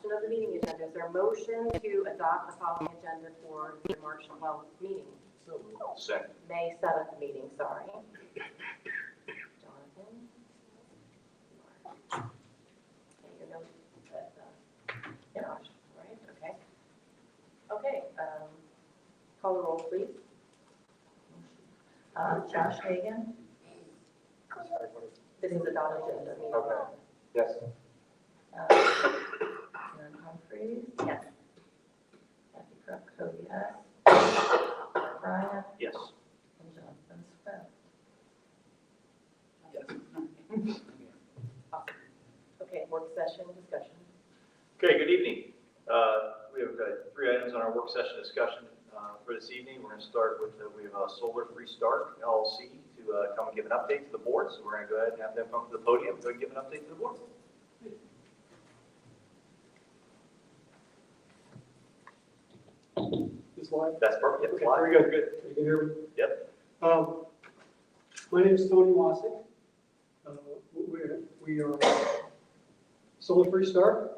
adoption of the meeting agenda. Is there a motion to adopt the following agenda for the March 12th meeting? Second. May 7th meeting, sorry. Jonathan? Okay, your note, Josh, right, okay. Okay, call the roll, please. Josh Hagan? This is a dot agenda meeting. Okay. Yes. Karen Humphries? Yes. Kathy Krupko, yes. Brian? Yes. And Jonathan Swift. Yes. Awesome. Okay, work session discussion. Okay, good evening. We have 3 items on our work session discussion for this evening. We're going to start with, we have Solar Free Start LLC to come and give an update to the board. So we're going to go ahead and have them come to the podium and go and give an update to the board. This live? That's perfect. Yep, Okay, live. very good, good. You can hear me? Yep. My name is Tony Wasick. We are Solar Free Start.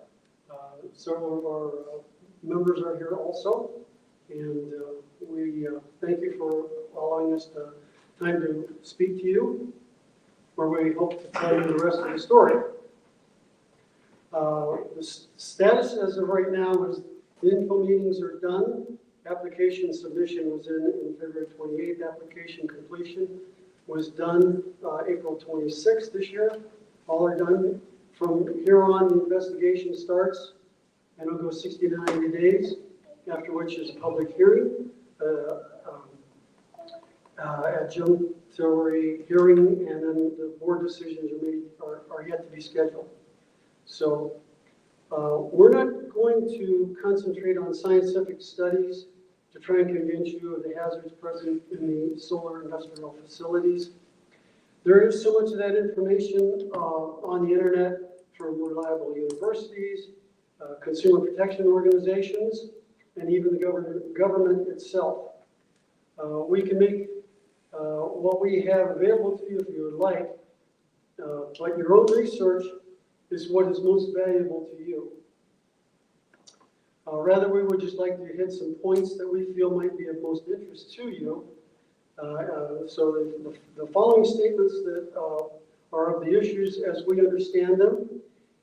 Several of our members are here also. And we thank you for allowing us time to speak to you, where we hope to tell you the rest of the story. The status as of right now is the info meetings are done. Application submission was in February 28th. Application completion was done April 26th this year. All are done. From here on, the investigation starts, and it'll go 60 to 90 days, after which is a public hearing, adjunctory hearing, and then the board decisions are yet to be scheduled. So we're not going to concentrate on scientific studies to try and convince you of the hazards present in the solar industrial facilities. There is so much of that information on the internet from reliable universities, consumer protection organizations, and even the government itself. We can make what we have available to you if you would like, but your own research is what is most valuable to you. Rather, we would just like to hit some points that we feel might be of most interest to you. So the following statements that are of the issues as we understand them,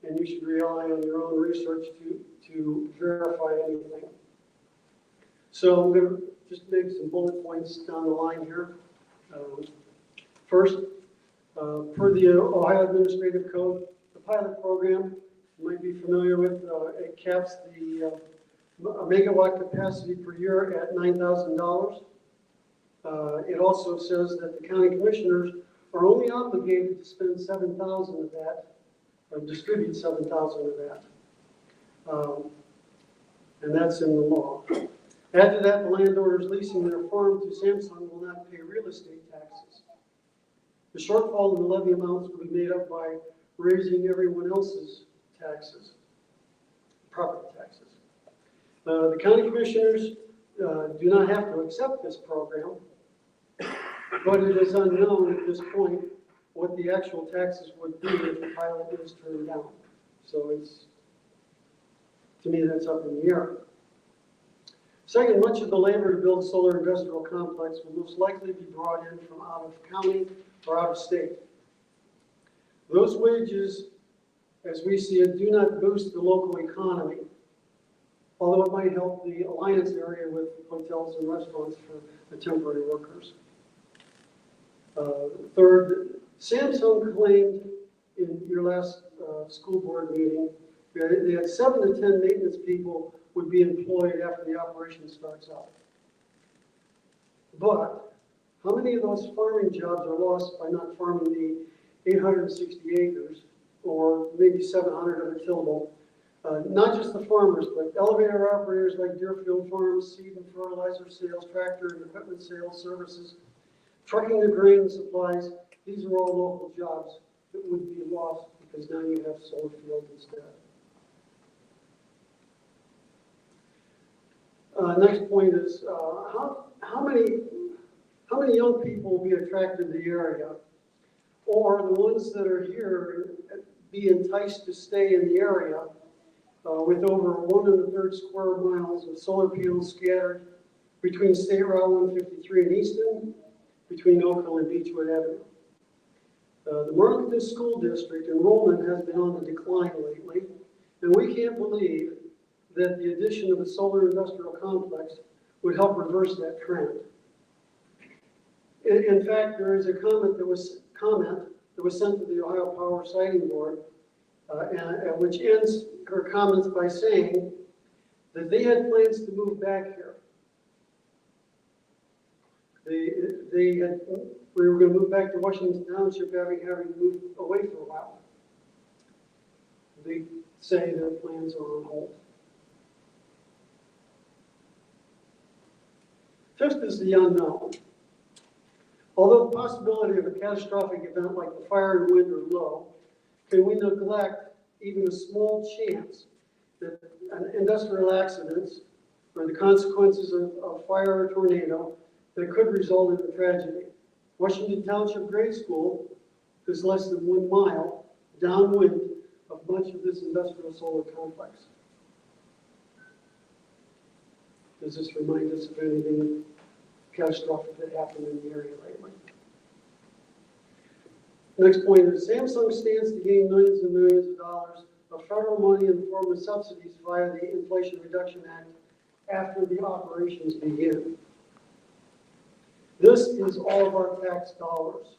and you should rely on your own research to verify anything. So I'm going to just make some bullet points down the line here. First, per the Ohio Administrative Code, the pilot program you might be familiar with, it caps the megawatt capacity per year at $9,000. It also says that the county commissioners are only obligated to spend 7,000 of that, or distribute 7,000 of that. And that's in the law. After that, the landowners leasing their farm to Samsung will not pay real estate taxes. The shortfall in the levy amounts will be made up by raising everyone else's taxes, property taxes. The county commissioners do not have to accept this program, but it is unknown at this point what the actual taxes would be if the pilot is turned down. So it's, to me, that's up in the air. Second, much of the labor to build a solar industrial complex will most likely be brought in from out of county or out of state. Those wages, as we see it, do not boost the local economy, although it might help the alliance area with hotels and restaurants for the temporary workers. Third, Samsung claimed in your last school board meeting that they had 7 to 10 maintenance people would be employed after the operation starts out. But how many of those farming jobs are lost by not farming the 860 acres, or maybe 700 of it tillable? Not just the farmers, but elevator operators like Deerfield Farms, seed and fertilizer sales, tractor and equipment sales services, trucking the grain and supplies. These are all local jobs that would be lost because now you have solar fields instead. Next point is how many young people will be attracted to the area, or the ones that are here be enticed to stay in the area with over 1 1/3 square miles of solar panels scattered between State Route 153 in Easton, between Oakville and Beechwood Avenue. The Marlington School District enrollment has been on the decline lately, and we can't believe that the addition of a solar industrial complex would help reverse that trend. In fact, there is a comment that was sent to the Ohio Power Siting Board, which ends her comments by saying that they had plans to move back here. We were going to move back to Washington Township, having moved away for a while. They say their plans are on hold. Fifth is the unknown. Although the possibility of a catastrophic event like the fire and wind are low, can we neglect even a small chance that an industrial accident or the consequences of fire or tornado that could result in a tragedy? Washington Township Grade School is less than 1 mile downwind of much of this industrial solar complex. Does this remind us of anything catastrophic that happened in the area lately? Next point is Samsung stands to gain millions and millions of dollars of federal money in the form of subsidies via the Inflation Reduction Act after the operations begin. This is all of our tax dollars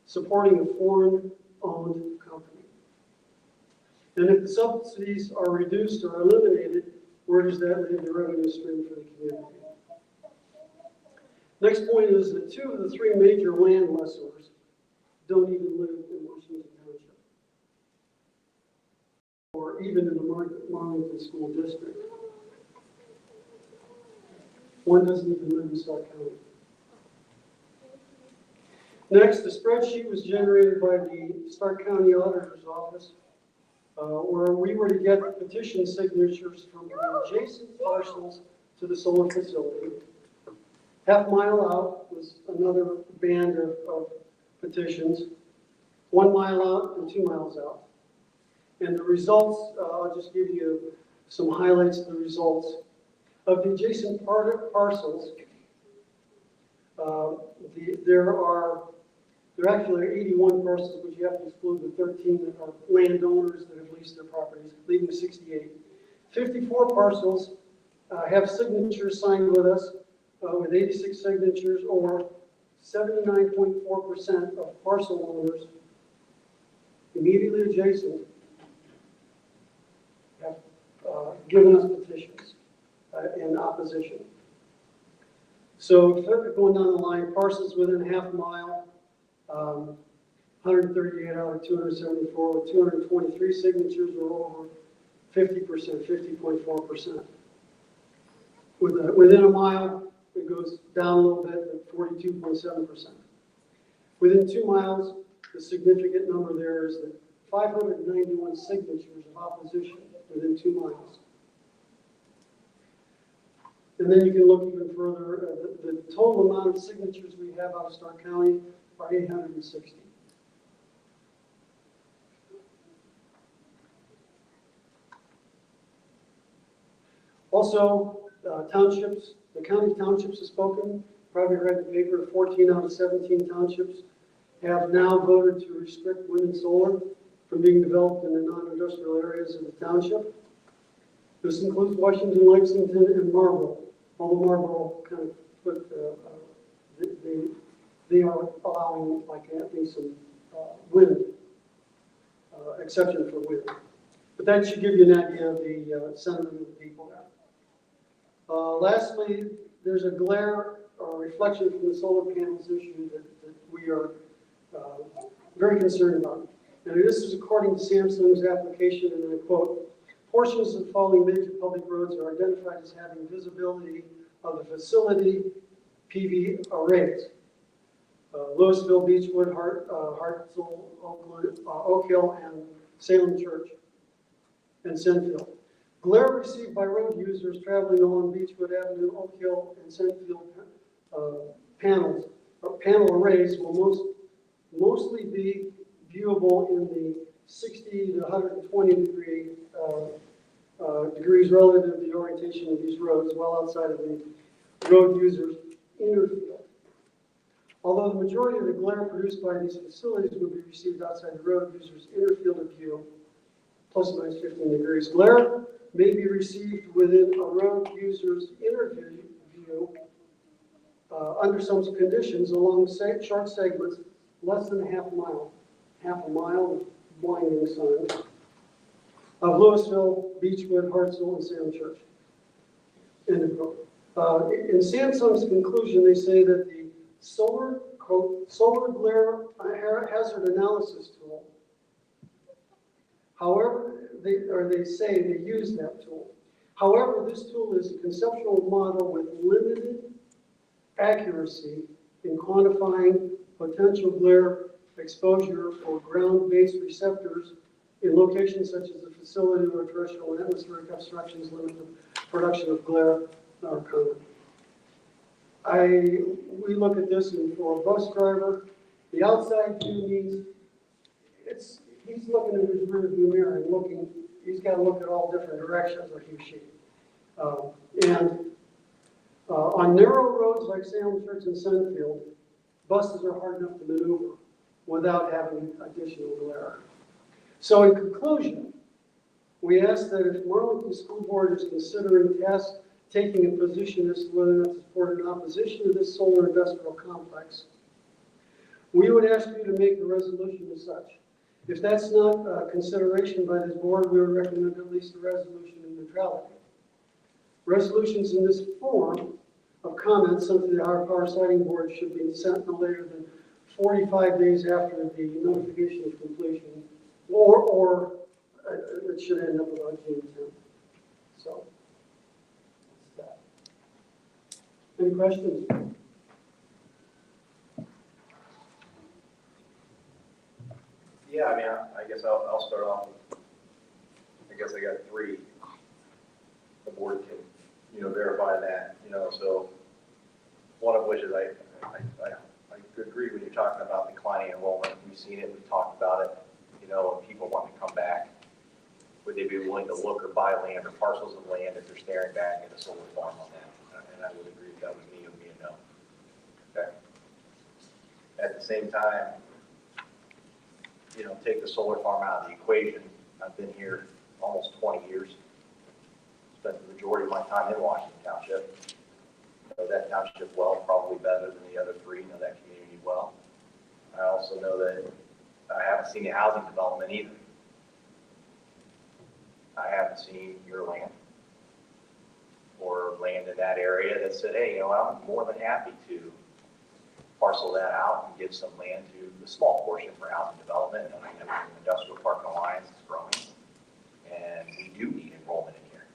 supporting a foreign-owned company. And if the subsidies are reduced or eliminated, where does that leave the revenue stream for the community? Next point is that 2 of the 3 major land lessors don't even live in Washington Township, or even in the Marlington School District. One doesn't even live in Stark County. Next, the spreadsheet was generated by the Stark County Auditor's Office, where we were to get petition signatures from the adjacent parcels to the solar facility. Half mile out was another band of petitions, 1 mile out and 2 miles out. And the results, I'll just give you some highlights of the results. Of the adjacent parcels, there actually are 81 parcels, but you have to exclude the 13 that are landowners that have leased their properties, leaving 68. 54 parcels have signatures signed with us, with 86 signatures, or 79.4% of parcel owners immediately adjacent have given us petitions in opposition. So going down the line, parcels within half a mile, 138 out of 274, with 223 signatures or over 50%, 50.4%. Within a mile, it goes down a little bit at 42.7%. Within 2 miles, the significant number there is that 591 signatures of opposition within 2 miles. And then you can look even further. The total amount of signatures we have out of Stark County are 860. Also, townships, the county townships have spoken. Probably read the paper, 14 out of 17 townships have now voted to restrict wind and solar from being developed in the non-industrial areas of the township. This includes Washington, Lexington, and Marlboro. Although Marlboro kind of put, they are allowing, like, I think, some wind, exception for wind. But that should give you an idea of the sentiment of the people there. Lastly, there's a glare or reflection from the solar panels issue that we are very concerned about. And this is according to Samsung's application, and I quote, portions of the following major public roads are identified as having visibility of the facility PV arrays. Louisville, Beechwood, Hartselle, Oak Hill, and Salem Church, and Senfield. Glare received by road users traveling along Beechwood Avenue, Oak Hill, and Senfield panel arrays will mostly be viewable in the 60 to 120 degree degrees relative to the orientation of these roads well outside of the road user's inner field. Although the majority of the glare produced by these facilities would be received outside the road user's inner field of view, plus or minus 15 degrees, glare may be received within a road user's inner view under some conditions along short segments less than half a mile of blinding sun of Louisville, Beechwood, Hartsville, and Salem Church. End of quote. In Samsung's conclusion, they say that the solar glare hazard analysis tool, however, they say they use that tool. However, this tool is a conceptual model with limited accuracy in quantifying potential glare exposure for ground-based receptors in locations such as a facility where terrestrial and atmospheric obstructions limit the production of glare are common. We look at this, and for a bus driver, the outside view means he's looking in his rear view mirror and he's got to look at all different directions, or he or she. On narrow roads like Salem Church and Sunfield, buses are hard enough to maneuver without having additional glare. So in conclusion, we ask that if Marlington School Board is considering taking a position as to whether or not to support an opposition to this solar industrial complex, we would ask you to make the resolution as such. If that's not consideration by this board, we would recommend at least a resolution in neutrality. Resolutions in this form of comments, something that our Power Siting Board should be sent no later than 45 days after the notification of completion, or it should end up about June 10th. So, that's that. Any questions? Yeah, I mean, I guess I'll start off with, I guess I got three. The board can, verify that, so one of which is I agree when you're talking about declining enrollment. We've seen it, we've talked about it, people want to come back. Would they be willing to look or buy land or parcels of land if they're staring back at a solar farm on that? And I would agree if that was me, it would be a no. Okay. At the same time, take the solar farm out of the equation. I've been here almost 20 years. Spent the majority of my time in Washington Township. Know that township well, probably better than the other three. Know that community well. I also know that I haven't seen the housing development either. I haven't seen your land or land in that area that said, hey, I'm more than happy to parcel that out and give some land to the small portion for housing development. And I know the Industrial Park Alliance is growing, and we do need enrollment in here.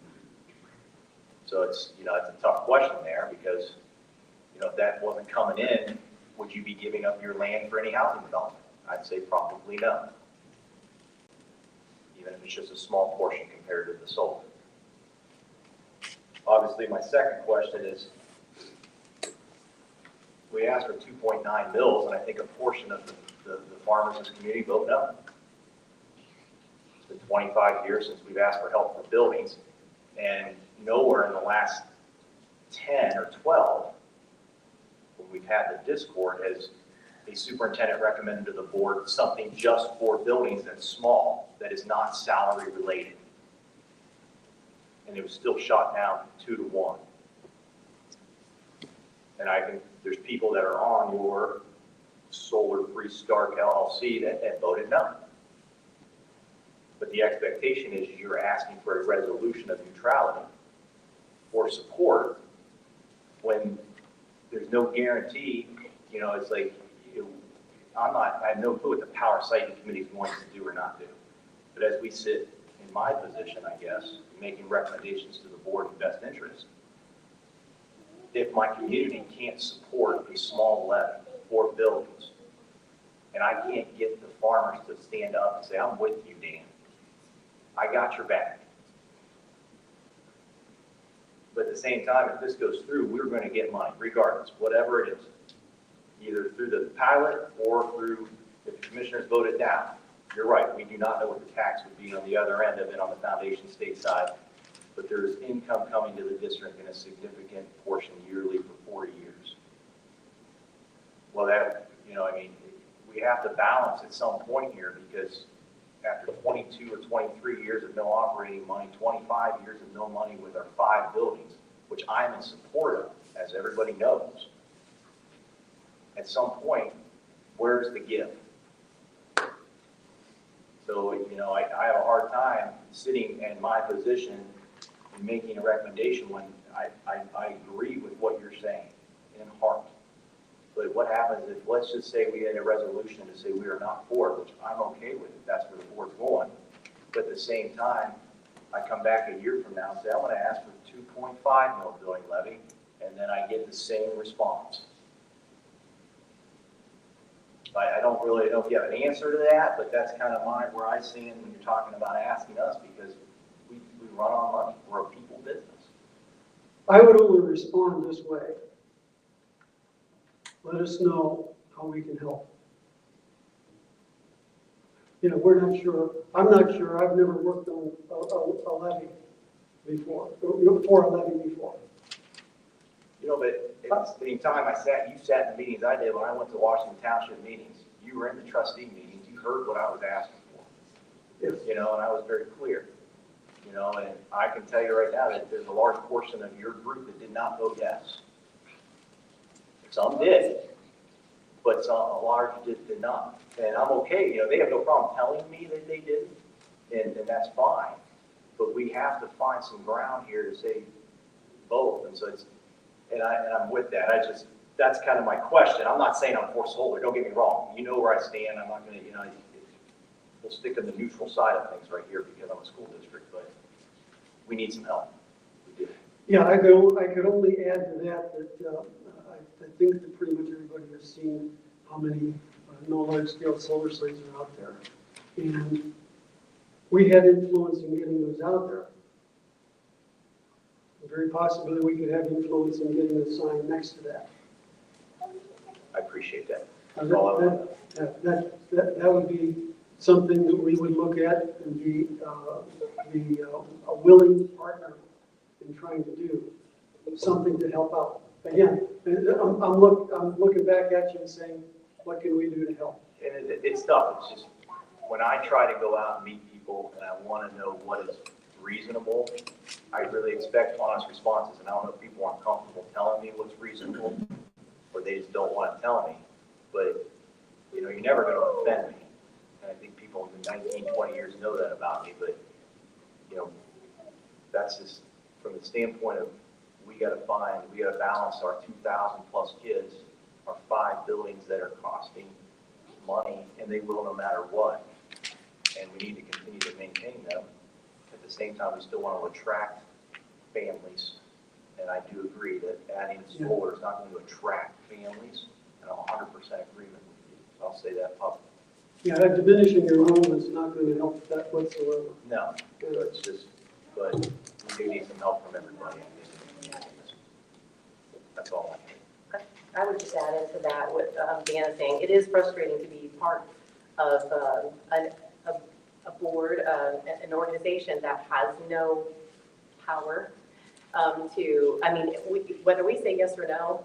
So it's it's a tough question there because if that wasn't coming in, would you be giving up your land for any housing development? I'd say probably no. Even if it's just a small portion compared to the solar. Obviously, my second question is, we asked for 2.9 mils, and I think a portion of the farmers in this community vote no. It's been 25 years since we've asked for help for buildings, and nowhere in the last 10 or 12, when we've had the discord, has a superintendent recommended to the board something just for buildings that's small, that is not salary related. And it was still shot down 2-1. And I think there's people that are on your Solar Free Stark LLC that voted no. But the expectation is you're asking for a resolution of neutrality or support when there's no guarantee. It's like, I have no clue what the Power Siting Committee is going to do or not do. But as we sit in my position, I guess, making recommendations to the board in best interest, if my community can't support a small levy for buildings, and I can't get the farmers to stand up and say, I'm with you, Dan. I got your back. But at the same time, if this goes through, we're going to get money, regardless, whatever it is, either through the pilot or through, if the commissioners vote it down. You're right, we do not know what the tax would be on the other end of it on the foundation state side but there's income coming to the district in a significant portion yearly for 40 years. Well, that, I mean, we have to balance at some point here because after 22 or 23 years of no operating money, 25 years of no money with our 5 buildings, which I'm in support of, as everybody knows, at some point, where's the give? So, I have a hard time sitting in my position and making a recommendation when I agree with what you're saying in heart. But what happens if, let's just say we had a resolution to say we are not for it, which I'm okay with if that's where the board's going. But at the same time, I come back a year from now and say, I want to ask for 2.5 mil building levy, and then I get the same response. I don't really know if you have an answer to that, but that's kind of where I stand when you're talking about asking us, because we run on money. We're a people business. I would only respond this way. Let us know how we can help. We're not sure. I'm not sure. I've never worked on a levy before, for a levy before. But at the same time, you sat in the meetings I did when I went to Washington Township meetings. You were in the trustee meetings. You heard what I was asking for. Yes. And I was very clear. And I can tell you right now that there's a large portion of your group that did not vote yes. Some did, but a large did not. And I'm okay. They have no problem telling me that they didn't, and that's fine. But we have to find some ground here to say both. And so and I'm with that. That's kind of my question. I'm not saying I'm for solar. Don't get me wrong. You know where I stand. I'm not going to, we'll stick on the neutral side of things right here because I'm a school district, but we need some help. We do. Yeah, I could only add to that I think that pretty much everybody has seen how many no large-scale solar sites are out there. And we had influence in getting those out there. Very possibly we could have influence in getting a sign next to that. I appreciate that. That would be something that we would look at and be a willing partner in trying to do something to help out. Again, I'm looking back at you and saying, what can we do to help? And it's tough. It's just when I try to go out and meet people and I want to know what is reasonable, I really expect honest responses. And I don't know if people aren't comfortable telling me what's reasonable or they just don't want to tell me. But, you're never going to offend me. And I think people in 19, 20 years know that about me. But, that's just from the standpoint of we got to balance our 2,000 plus kids, our 5 buildings that are costing money, and they will no matter what. And we need to continue to maintain them. At the same time, we still want to attract families. And I do agree that adding solar is not going to attract families. And I'm 100% agreement with you. So I'll say that publicly. Yeah, diminishing your home is not going to help that whatsoever. No, it's just, but we do need some help from everybody. That's all I need. I would just add into that what Dan is saying. It is frustrating to be part of a board, an organization that has no power whether we say yes or no,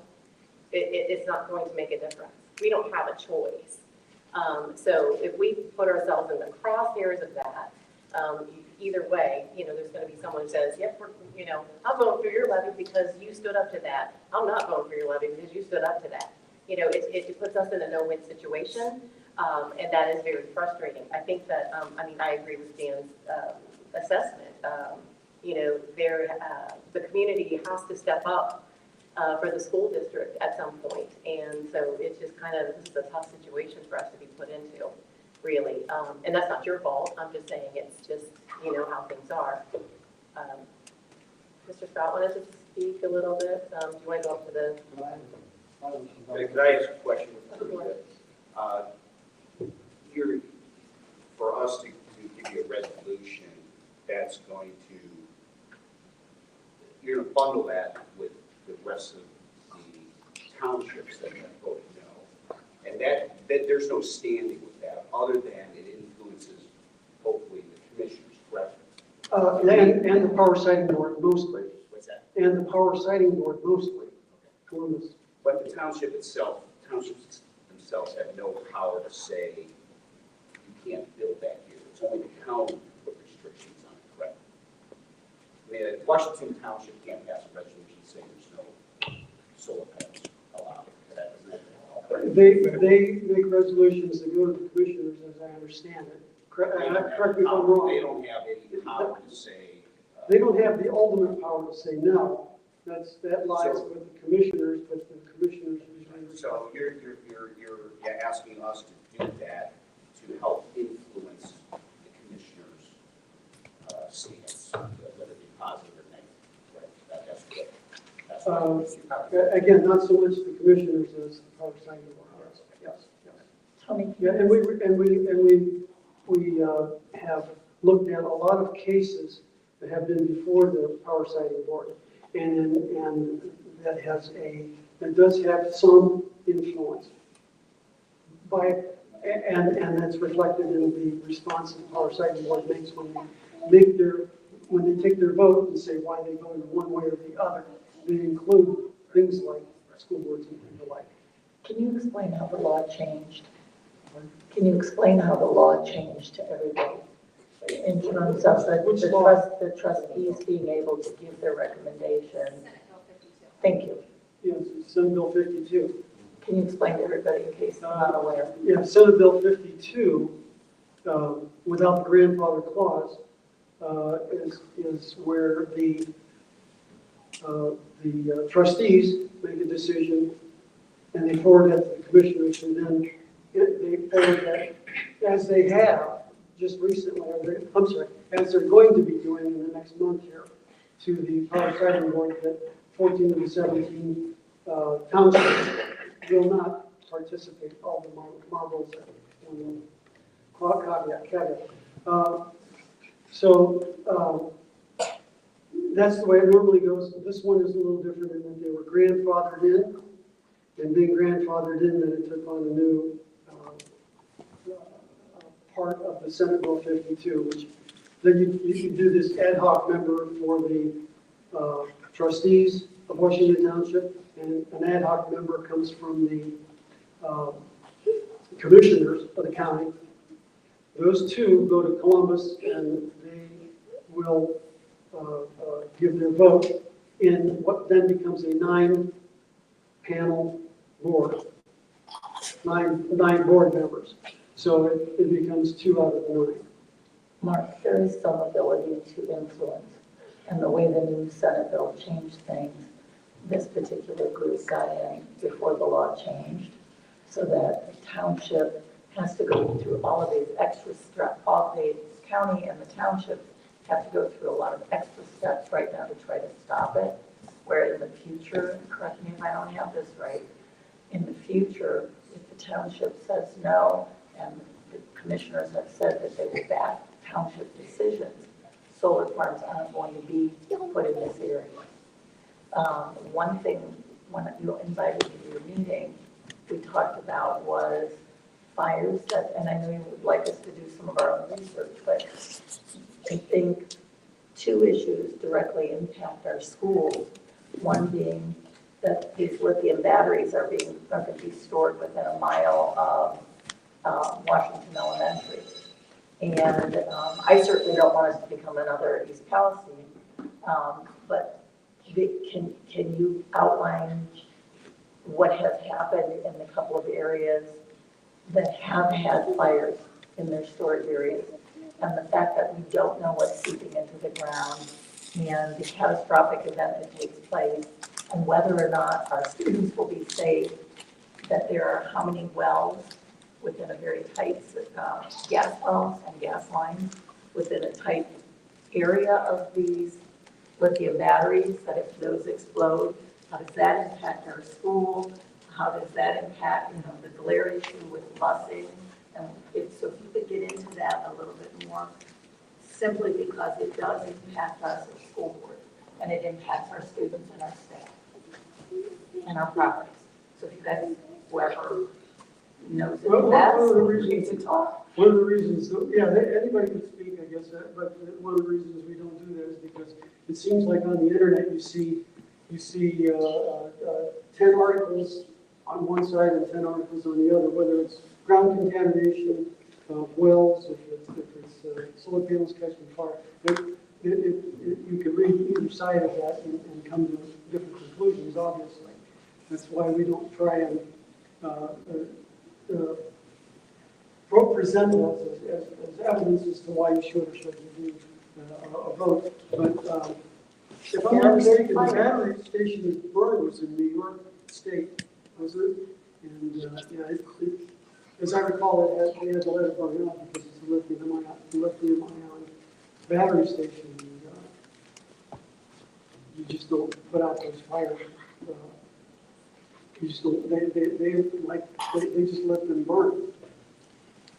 it's not going to make a difference. We don't have a choice. So if we put ourselves in the crosshairs of that, either way, there's going to be someone who says, yep, I'm voting for your levy because you stood up to that. I'm not voting for your levy because you stood up to that. It puts us in a no-win situation, and that is very frustrating. I think that, I agree with Dan's assessment. The community has to step up for the school district at some point, and so it's just this is a tough situation for us to be put into, really. And that's not your fault. I'm just saying it's just how things are. Mr. Sprout wanted to speak a little bit. Do you want to go up to the? Can I ask a question? For us to give you a resolution, that's going to, you're going to bundle that with the rest of the townships that have voted no. And that there's no standing with that, other than it influences, hopefully, the commissioners, correct? And the power sighting board mostly, What's that? and the power sighting board mostly, Columbus. But the townships themselves have no power to say, you can't build back here. It's only the county who put restrictions on it, correct? I mean, Washington Township can't pass a resolution saying there's no solar panels allowed. That isn't it? They make resolutions that go to the commissioners, as I understand it. Correct me if I'm wrong. They don't have any power to say. They don't have the ultimate power to say no. That lies So- with the commissioners, but the commissioners usually. So you're asking us to do that to help influence the commissioner's stance, whether it be positive or negative, right? That's good. That's what Again, not so much the commissioners as the power sighting board. Yes, yes. Tony, Yeah, and we have looked at a lot of cases that have been before the power sighting board. And that does have some influence. And that's reflected in the response that the power sighting board makes when they take their vote and say why they voted one way or the other. They include things like school boards and the like. can you explain how the law changed? Can you explain how the law changed to everybody? In terms of the trustees being able to give their recommendation? Thank you. Yes, Senate Bill 52. Can you explain to everybody in case they're not aware? Yeah, Senate Bill 52, without the grandfather clause, is where the trustees make a decision and they forward that to the commissioners, and then they forward that, as they have just recently, as they're going to be doing in the next month here, to the power sighting board that 14 of the 17 townships will not participate, all the marbles caveat. That's the way it normally goes. This one is a little different in that they were grandfathered in, and being grandfathered in, then it took on a new part of the Senate Bill 52, which then you do this ad hoc member for the trustees of Washington Township, and an ad hoc member comes from the commissioners of the county. Those two go to Columbus and they will give their vote in what then becomes a 9-panel board, nine board members. So it becomes 2 out of the 9. Mark, there is some ability to influence, and the way the new Senate bill changed things, this particular group got in before the law changed, so that the township has to go through all of these extra steps. All the county and the township have to go through a lot of extra steps right now to try to stop it, where in the future, correct me if I don't have this right, in the future, if the township says no, and the commissioners have said that they will back township decisions, solar farms aren't going to be put in this area. One thing, when you invited me to your meeting, we talked about was fires that, and I know you would like us to do some of our own research, but I think 2 issues directly impact our schools. One being that these lithium batteries are going to be stored within a mile of Washington Elementary. And I certainly don't want us to become another East Palestine, but can you outline what has happened in the couple of areas that have had fires in their storage areas, and the fact that we don't know what's seeping into the ground, and the catastrophic event that takes place, and whether or not our students will be safe, that there are how many wells within a very tight, gas wells and gas lines within a tight area of these lithium batteries, that if those explode, how does that impact our school? How does that impact, the glare issue with busing? And so if you could get into that a little bit more, simply because it does impact us as school board, and it impacts our students and our staff and our properties. So if you guys, whoever knows it Well, one best, of the we reasons- need to talk. One of the reasons, yeah, anybody can speak, I guess, but one of the reasons we don't do that is because it seems like on the internet, you see 10 articles on one side and 10 articles on the other, whether it's ground contamination, wells, if it's solar panels catching fire. You can read either side of that and come to different conclusions, obviously. That's why we don't try and present those as evidence as to why you should or shouldn't do a vote. But if I'm not mistaken, the battery station that burned was in New York State, wasn't it? And, as I recall, they had to let it burn out because it's a lithium-ion battery station. And, you just don't put out those fires. You just don't, they just let them burn.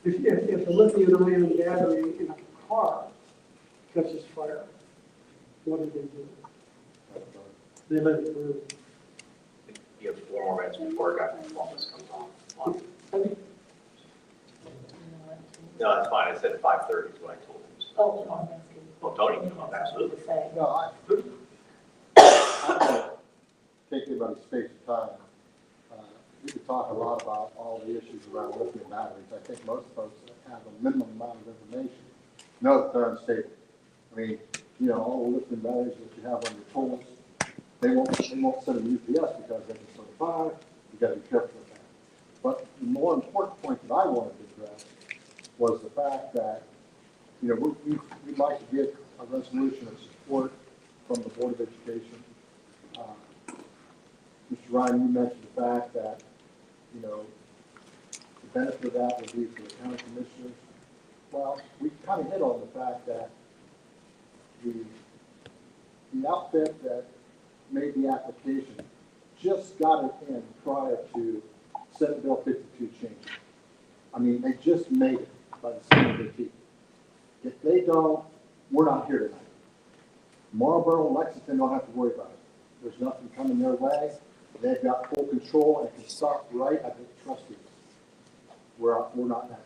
If a lithium-ion battery in a car catches fire, what do? They let it burn. You have 4 more minutes before Columbus comes on. No, that's fine. I said 5:30 is what I told him. Oh, Well, Tony can come up, absolutely. Say. No, I take everybody's space of time. We could talk a lot about all the issues around lithium batteries. I think most folks that have a minimum amount of information know that they're unstable. I mean, all the lithium batteries that you have on your tools, they won't send them UPS because they're so far. You got to be careful with that. But the more important point that I wanted to address was the fact that, we'd like to get a resolution of support from the Board of Education. Mr. Ryan, you mentioned the fact that, the benefit of that would be for the county commissioners. Well, we kind of hit on the fact that the outfit that made the application just got it in prior to Senate Bill 52 changing. I mean, they just made it by the skin of their teeth. If they don't, we're not here tonight. Marlboro and Lexington don't have to worry about it. There's nothing coming their way. They've got full control and can stop right at the trustees. We're not in that.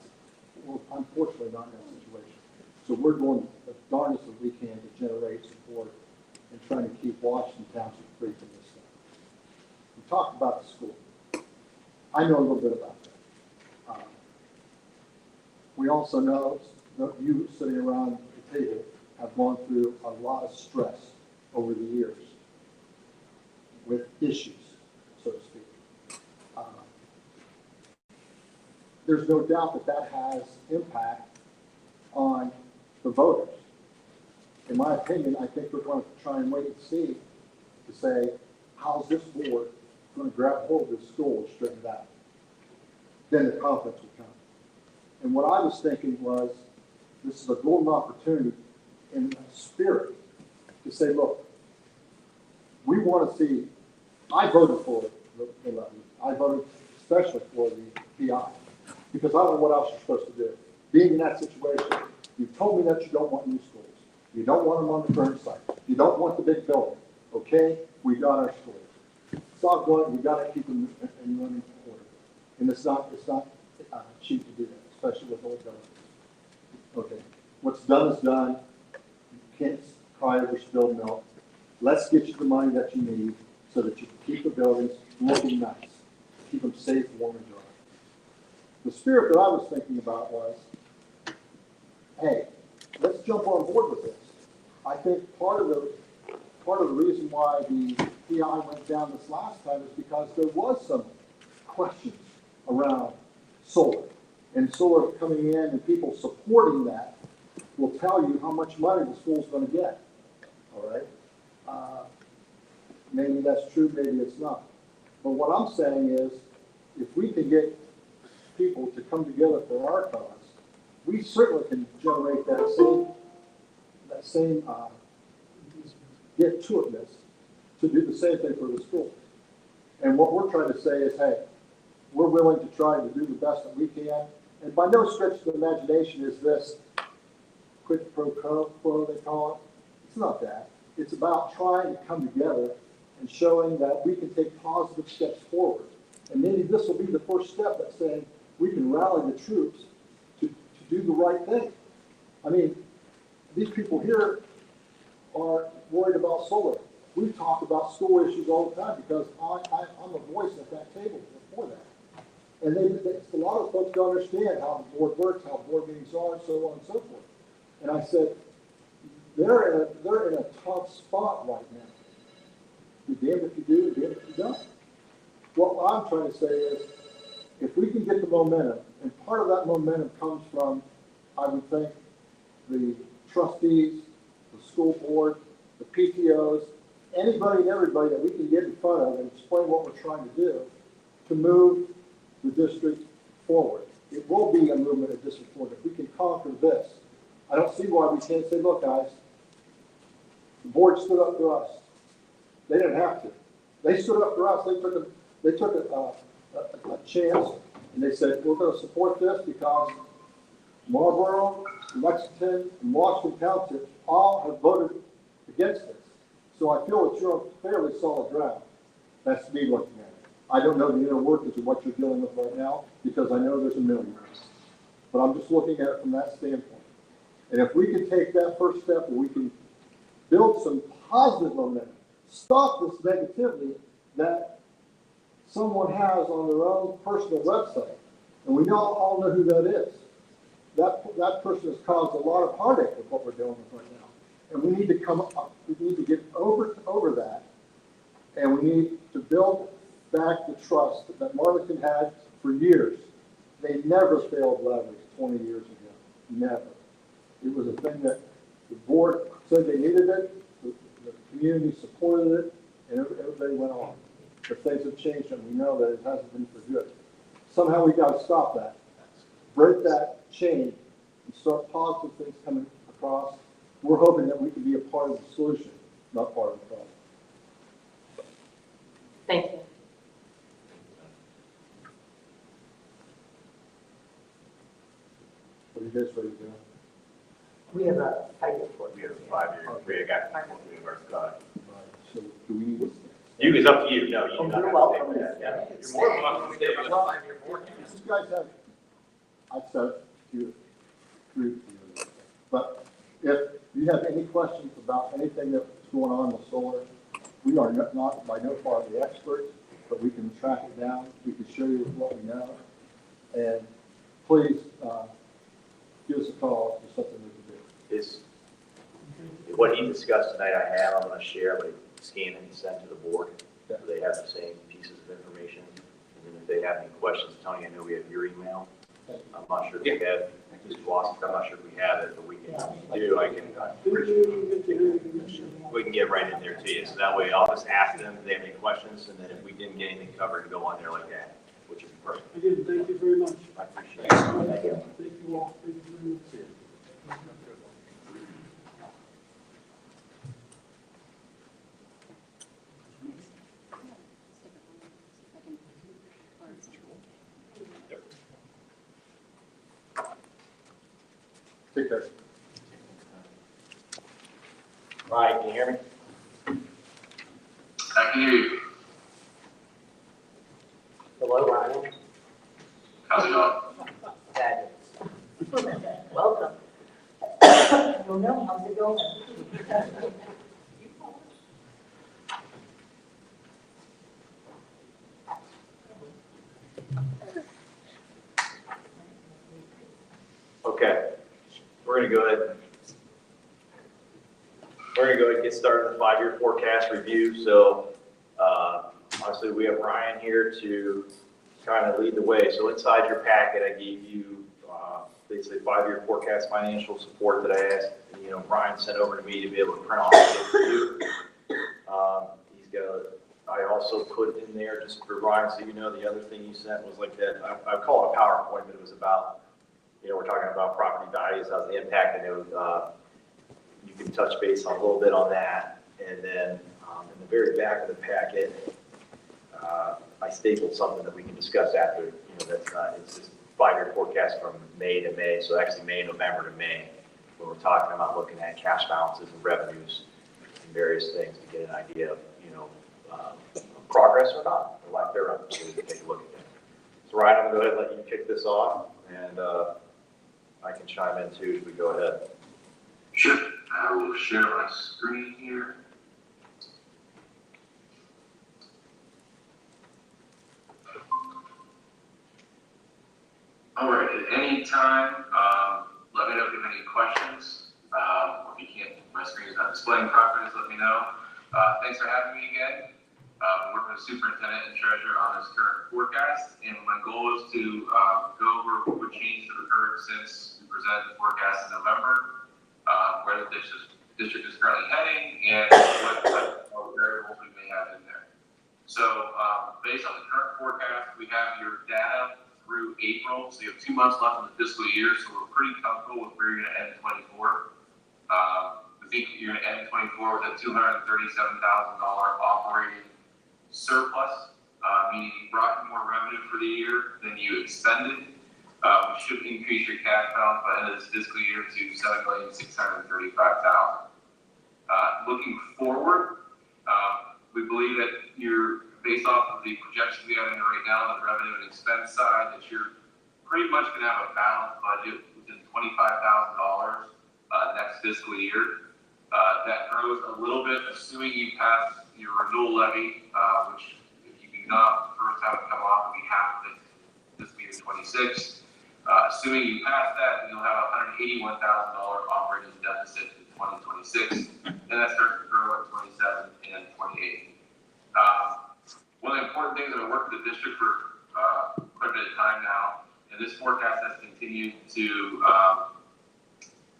We're unfortunately not in that situation. So we're doing the darndest that we can to generate support and trying to keep Washington Township free from this stuff. We talked about the school. I know a little bit about that. We also know that you sitting around the table have gone through a lot of stress over the years with issues, so to speak. There's no doubt that has impact on the voters. In my opinion, I think we're going to try and wait and see to say, how's this board going to grab hold of this school and straighten it out? Then the confidence will come. And what I was thinking was, this is a golden opportunity in spirit to say, look, we want to see, I voted for the levy. I voted especially for the PI because I don't know what else you're supposed to do. Being in that situation, you've told me that you don't want new schools. You don't want them on the current site. You don't want the big building. Okay, we got our schools. It's all good. We got to keep them in running order. And it's not cheap to do that, especially with old buildings. Okay, what's done is done. You can't cry over spilled milk. Let's get you the money that you need so that you can keep the buildings looking nice, keep them safe, warm, and dry. The spirit that I was thinking about was, hey, let's jump on board with this. I think part of the reason why the PI went down this last time is because there was some questions around solar. And solar coming in and people supporting that will tell you how much money the school's going to get. All right? Maybe that's true, maybe it's not. But what I'm saying is, if we can get people to come together for our cause, we certainly can generate that same get to itness to do the same thing for the school. And what we're trying to say is, hey, we're willing to try to do the best that we can. And by no stretch of the imagination is this quid pro quo, they call it. It's not that. It's about trying to come together and showing that we can take positive steps forward. And maybe this will be the first step that's saying, we can rally the troops to do the right thing. I mean, these people here are worried about solar. We talk about school issues all the time because I'm a voice at that table for that. And a lot of folks don't understand how the board works, how board meetings are, and so on and so forth. And I said, they're in a tough spot right now. You're damned if you do, you're damned if you don't. What I'm trying to say is, if we can get the momentum, and part of that momentum comes from, I would think, the trustees, the school board, the PTOs, anybody and everybody that we can get in front of and explain what we're trying to do to move the district forward. It will be a movement of district forward. If we can conquer this, I don't see why we can't say, look, guys, the board stood up for us. They didn't have to. They stood up for us. They took a chance, and they said, we're going to support this because Marlboro, Lexington, and Washington Township all have voted against this. So I feel that you're on fairly solid ground. That's me looking at it. I don't know the inner workings of what you're dealing with right now because I know there's a million of us. But I'm just looking at it from that standpoint. And if we can take that first step where we can build some positive momentum, stop this negativity that someone has on their own personal website, and we all know who that is. That person has caused a lot of heartache with what we're dealing with right now. And we need to come up, we need to get over that, and we need to build back the trust that Marlington had for years. They never failed levies 20 years ago, never. It was a thing that the board said they needed it, the community supported it, and everybody went on. But things have changed, and we know that it hasn't been for good. Somehow we got to stop that, break that chain, and start positive things coming across. We're hoping that we can be a part of the solution, not part of the problem. Thank you. What are you guys ready to do? We have a fight for We have 5 years, we got, So do we need to? you, it's up to you, no, you Oh, do not you're have welcome. to take that, yeah. You're more than welcome to stay on the 5-year forecast. You guys have, I've said a few, but if you have any questions about anything that's going on with solar, we are not by no far the experts, but we can track it down. We can show you what we know. And please, give us a call if there's something we can do. Is, what he discussed tonight I have, I'm gonna share, but scan and send to the board. So they have the same pieces of information. And then if they have any questions, Tony, I know we have your email. I'm not sure if we have, just lost, I'm not sure if we have it, but we can do, we can get right in there to you. So that way I'll just ask them if they have any questions, and then if we didn't get anything covered, go on there like that, which is perfect. Again, thank you very much. I appreciate it. Thank you. Thank you all. Thank you very much. Take care. Ryan, can you hear me? I can hear you. Hello, Ryan. How's it going? Welcome. I don't know, how's it going? Okay, we're gonna go ahead. We're gonna go ahead and get started on the 5-year forecast review. So, honestly, we have Ryan here to kind of lead the way. So inside your packet, I gave you, basically 5-year forecast financial support that I asked, Ryan sent over to me to be able to print off for you. He's got, I also put in there, just for Ryan, so you know, the other thing you sent was like that, I call it a PowerPoint, but it was about, we're talking about property values, how's the impact, and it was, you can touch base on a little bit on that. And then in the very back of the packet, I stapled something that we can discuss after, that's not, it's just 5-year forecast from May to May. So actually May, November to May, where we're talking about looking at cash balances and revenues and various things to get an idea of, progress or not, or lack thereof, so we can take a look at that. So Ryan, I'm going to go ahead and let you kick this off, and I can chime in too as we go ahead. Sure, I will share my screen here. All right, at any time, let me know if you have any questions. If you can't, my screen is not displaying properly, just let me know. Thanks for having me again. I'm working with Superintendent and Treasurer on this current forecast, and my goal is to go over what changes have occurred since we presented the forecast in November, where the district is currently heading, and what type of variables we may have in there. So based on the current forecast, we have your data through April, so you have 2 months left in the fiscal year, so we're pretty comfortable with where you're going to end 24. We think you're going to end 24 with a $237,000 operating surplus, meaning you brought in more revenue for the year than you expended, which should increase your cash balance by the end of this fiscal year to $7,635,000. Looking forward, we believe that you're, based off of the projections we have in right now on the revenue and expense side, that you're pretty much going to have a balanced budget within $25,000 next fiscal year. That grows a little bit, assuming you pass your renewal levy, which if you do not, the first time it come off will be half of it fiscal year 26. Assuming you pass that, then you'll have a $181,000 operating deficit in 2026, and that starts to grow in 27 and 28. One of the important things that I've worked with the district for quite a bit of time now, and this forecast has continued to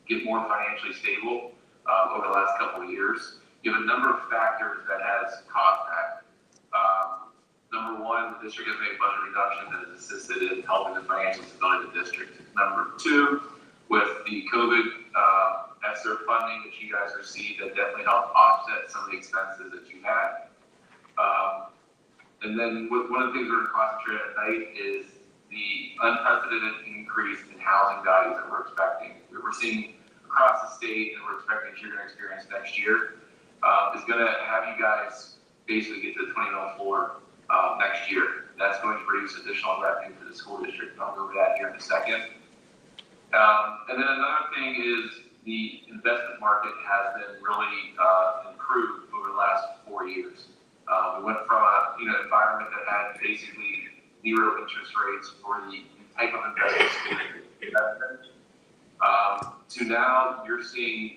get more financially stable over the last couple of years. You have a number of factors that has caused that. Number one, the district has made budget reduction that has assisted in helping the financial stability of the district. Number two, with the COVID ESSER funding that you guys received, that definitely helped offset some of the expenses that you had. And then one of the things we're going to concentrate on tonight is the unprecedented increase in housing values that we're expecting. We're seeing across the state, and we're expecting that you're going to experience next year, is going to have you guys basically get to the 20 mil floor next year. That's going to produce additional revenue for the school district, and I'll go over that here in a second. And then another thing is the investment market has been really improved over the last 4 years. We went from a environment that had basically zero interest rates for the type of investment to now you're seeing,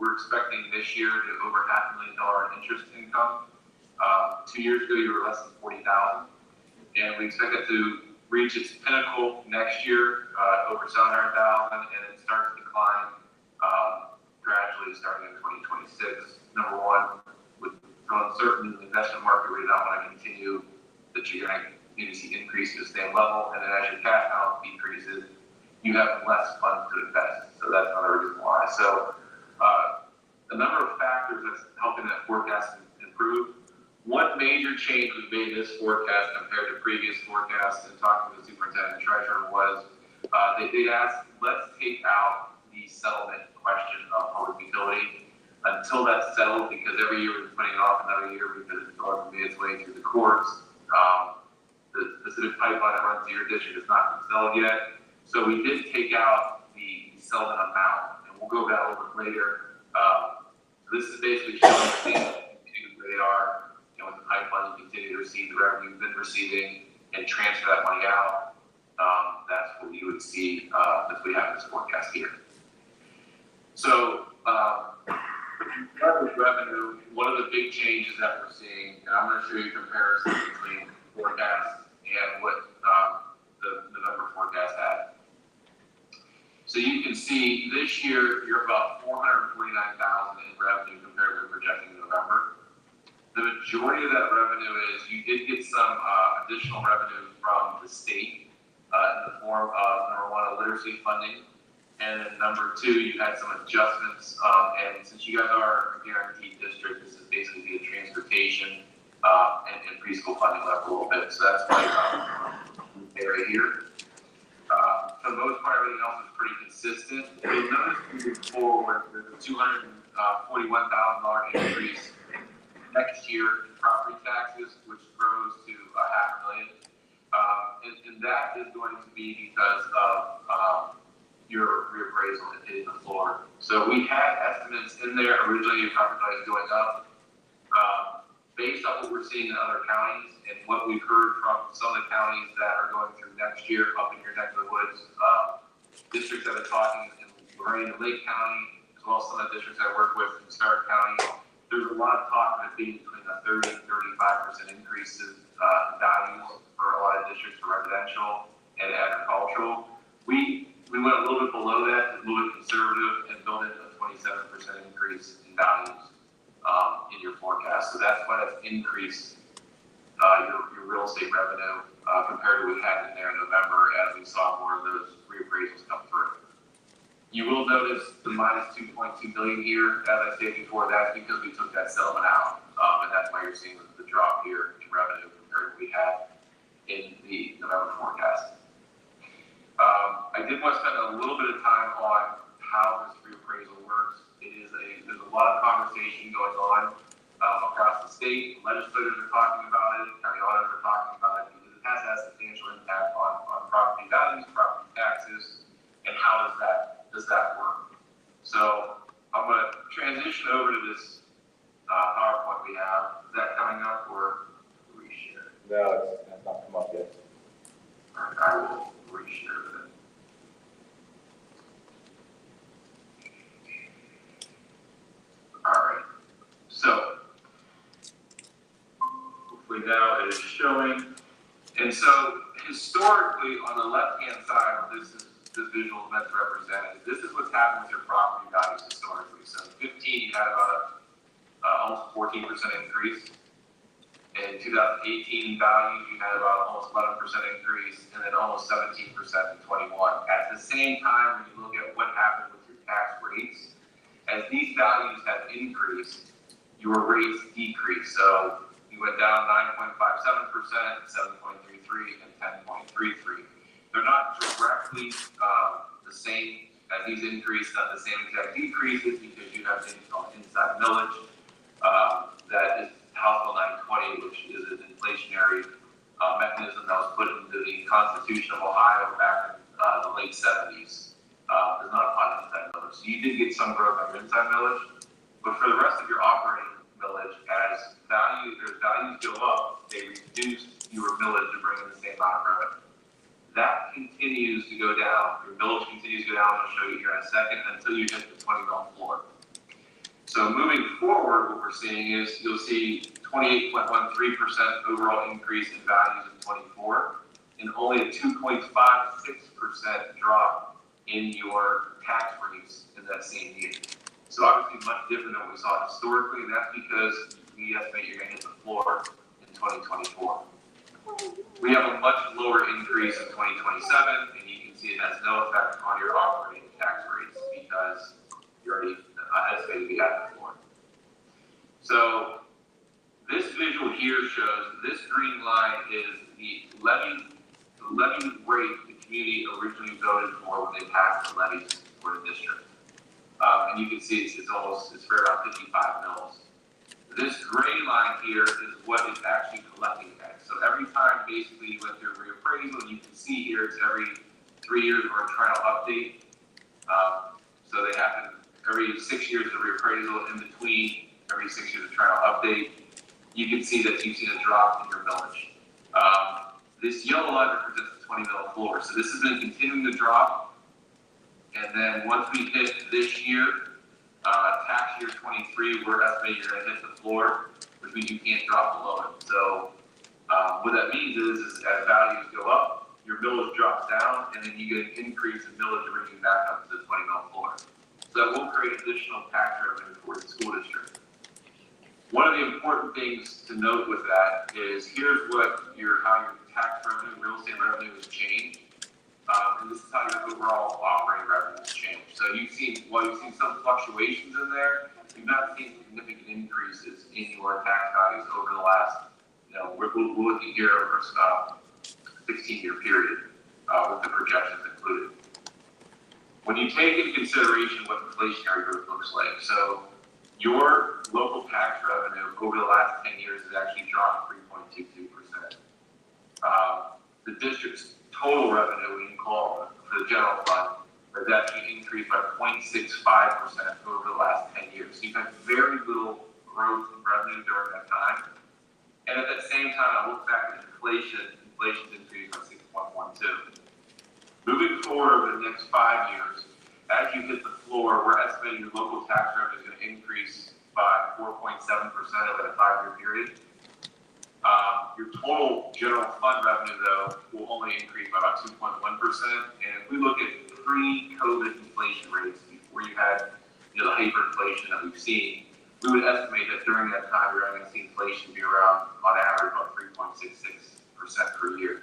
we're expecting this year to over $500,000 in interest income. 2 years ago, you were less than 40,000, and we expect it to reach its pinnacle next year, over 700,000, and it starts to decline gradually starting in 2026. Number one, with uncertain investment market rate not want to continue, that you're going to continue to see increase to the same level, and then as your cash balance decreases, you have less funds to invest. So that's another reason why. So a number of factors that's helping that forecast improve. One major change we've made in this forecast compared to previous forecasts, and talking to the superintendent and treasurer, was they asked, let's take out the settlement question of public utility until that's settled, because every year we're putting it off another year because it's going to be its way through the courts. The specific pipeline that runs to your district is not been settled yet. So we did take out the settlement amount, and we'll go over that a little bit later. This is basically showing things where they are, with the pipeline, you continue to receive the revenue you've been receiving and transfer that money out. That's what you would see as we have this forecast here. So, revenue, one of the big changes that we're seeing, and I'm going to show you a comparison between forecasts and what the November forecast had. So you can see this year you're about $449,000 in revenue compared to projecting in November. The majority of that revenue is you did get some additional revenue from the state in the form of, number one, literacy funding, and then number two, you had some adjustments. And since you guys are a guaranteed district, this is basically the transportation and preschool funding left a little bit. So that's why area here. For the most part, everything else is pretty consistent. You'll notice moving forward, there's a $241,000 increase next year in property taxes, which grows to $500,000. And and that is going to be because of your reappraisal that hit the floor. So we had estimates in there originally, your property value going up. Based on what we're seeing in other counties and what we've heard from some of the counties that are going through next year up in your neck of the woods, districts that are talking in Lorraine and Lake County, as well as some of the districts I work with in Stark County, there's a lot of talk of it being between a 30 and 35% increases in values for a lot of districts for residential and agricultural. We went a little bit below that, a little bit conservative, and built in a 27% increase in values in your forecast. So that's why it's increased your real estate revenue compared to what we had in there in November as we saw more of those reappraisals come through. You will notice the minus 2.2 million here, as I stated before, that's because we took that settlement out. And that's why you're seeing the drop here in revenue compared to what we had in the November forecast. I did want to spend a little bit of time on how this reappraisal works. There's a lot of conversation going on across the state. Legislators are talking about it, county auditors are talking about it, because it has had substantial impact on property values, property taxes, and how does that work? So I'm going to transition over to this PowerPoint we have. Is that coming up or reshare? No, it's not come up yet. All right, I will reshare that. All right, so hopefully now it is showing. And so historically, on the left-hand side, this visual is meant to represent, this is what's happened with your property values historically. So in 15, you had about almost 14% increase. In 2018 values, you had about almost 11% increase, and then almost 17% in 21. At the same time, when you look at what happened with your tax rates, as these values have increased, your rates decrease. So you went down 9.57%, 7.33, and 10.33. They're not directly the same as these increases, not the same exact decreases, because you have things called inside millage that is House Bill 920, which is an inflationary mechanism that was put into the Constitution of Ohio back in the late 70s. There's not a pot inside millage. So you did get some growth on your inside millage, but for the rest of your operating millage, as values go up, they reduce your millage to bring in the same amount of revenue. That continues to go down. Your millage continues to go down. I'll show you here in a second until you hit the 20 mil floor. So moving forward, what we're seeing is you'll see 28.13% overall increase in values in 24, and only a 2.56% drop in your tax rates in that same year. So obviously much different than what we saw historically, and that's because we estimate you're going to hit the floor in 2024. We have a much lower increase in 2027, and you can see it has no effect on your operating tax rates because you already estimated we had the floor. So this visual here shows this green line is the levy rate the community originally voted for when they passed the levies for the district. And you can see it's right around 55 mils. This gray line here is what is actually collecting that. So every time basically you went through a reappraisal, you can see here it's every 3 years we're trying to update. So they happen every 6 years of reappraisal, in between every 6 years of trying to update. You can see that you've seen a drop in your millage. This yellow line represents the 20 mil floor. So this has been continuing to drop. And then once we hit this year, tax year 23, we're estimating you're going to hit the floor, which means you can't drop below it. So what that means is as values go up, your millage drops down, and then you get an increase in millage to bring you back up to the 20 mil floor. So that will create additional tax revenue for the school district. One of the important things to note with that is here's what how your tax revenue, real estate revenue has changed. And this is how your overall operating revenue has changed. So you've seen some fluctuations in there, you've not seen significant increases in your tax values over the last, we're looking here over a 16-year period with the projections included. When you take into consideration what inflationary growth looks like, so your local tax revenue over the last 10 years has actually dropped 3.22%. The district's total revenue, we can call for the general fund, has actually increased by 0.65% over the last 10 years. So you've had very little growth in revenue during that time. And at that same time, I look back at inflation's increased by 6.12. Moving forward over the next 5 years, as you hit the floor, we're estimating your local tax revenue is going to increase by 4.7% over the 5-year period. Your total general fund revenue, though, will only increase by about 2.1%. And if we look at pre-COVID inflation rates, before you had the hyperinflation that we've seen, we would estimate that during that time, you're going to see inflation be around, on average, about 3.66% per year.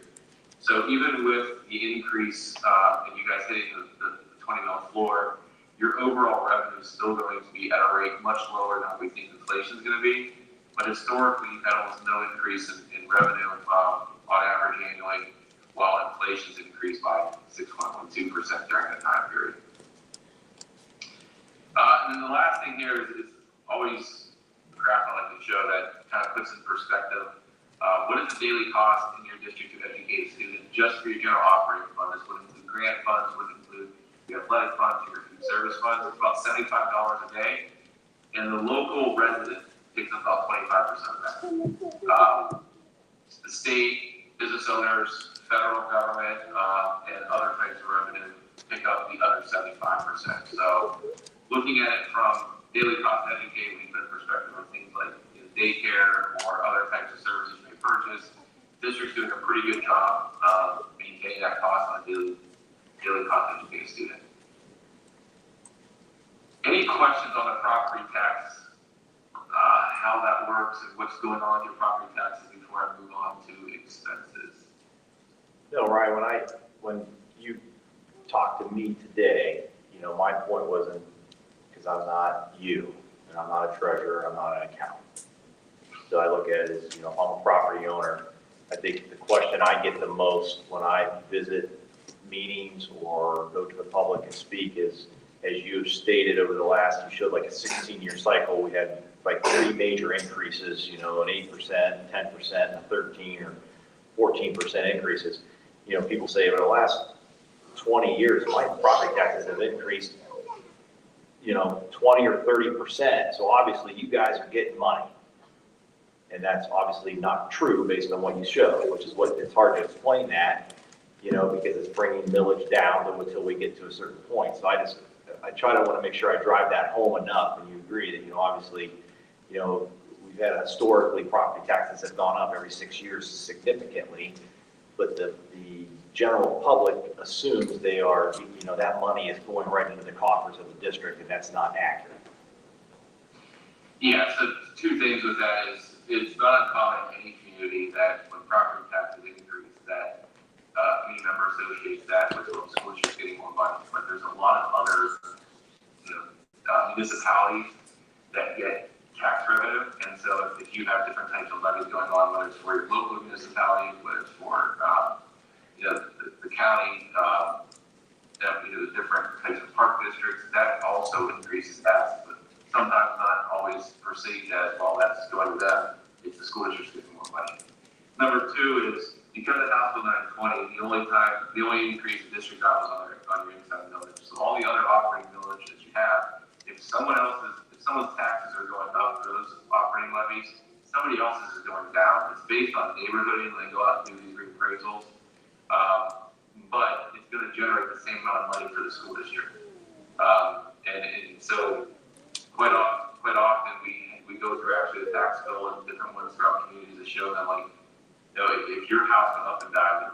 So even with the increase, and you guys hitting the 20 mil floor, your overall revenue is still going to be at a rate much lower than we think inflation is going to be. But historically, you've had almost no increase in revenue on average annually, while inflation's increased by 6.12% during that time period. And then the last thing here is always a graph I like to show that kind of puts in perspective what is the daily cost in your district to educate a student just for your general operating fund. This would include grant funds, would include your athletic funds, your food service funds. It's about $75 a day, and the local resident takes up about 25% of that. The state, business owners, federal government, and other types of revenue pick up the other 75%. So looking at it from daily cost to educate, we put in perspective on things like daycare or other types of services you may purchase. District's doing a pretty good job of maintaining that cost on a daily cost to educate a student. Any questions on the property tax, how that works and what's going on with your property taxes before I move on to expenses? No, Ryan, when you talked to me today, my point wasn't because I'm not you, and I'm not a treasurer, I'm not an accountant. So I look at it as, I'm a property owner. I think the question I get the most when I visit meetings or go to the public and speak is, as you've stated over the last, you showed like a 16-year cycle, we had like 3 major increases, an 8%, 10%, and 13 or 14% increases. People say over the last 20 years, my property taxes have increased, 20 or 30%. So obviously you guys are getting money. And that's obviously not true based on what you show, which is what it's hard to explain that, because it's bringing millage down until we get to a certain point. So I try to want to make sure I drive that home enough, and you agree that, obviously, we've had historically property taxes have gone up every 6 years significantly, but the general public assumes they are, that money is going right into the coffers of the district, and that's not accurate. Yeah, so 2 things with that is, it's not uncommon in any community that when property taxes increase, that community member associates that with the school district getting more money. But there's a lot of other municipalities that get tax revenue, and so if you have different types of levies going on, whether it's for your local municipality, whether it's for the county, the different types of park districts, that also increases taxes. But sometimes not always perceived as, well, that's going to them, it's the school district's getting more money. Number 2 is, because of House Bill 920, the only increase the district got was on your inside millage. So all the other operating millage that you have, if someone's taxes are going up for those operating levies, somebody else's is going down. It's based on neighborhood, and they go out and do these reappraisals. But it's going to generate the same amount of money for the school district. And so quite often we go through actually the tax bill and different ones throughout communities to show them, like, if your house went up and died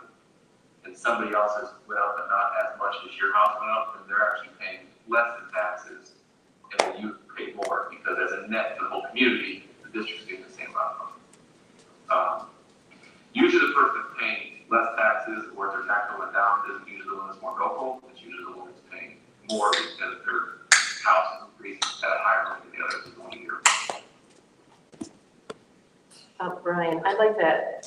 and somebody else's went up and not as much as your house went up, then they're actually paying less in taxes and then you pay more, because as a net for the whole community, the district's getting the same amount of money. Usually the person that's paying less taxes or if their tax bill went down isn't usually the one that's more local, it's usually the one that's paying more because their house is increasing at a higher rate than the others in 1 year. Brian, I'd like to,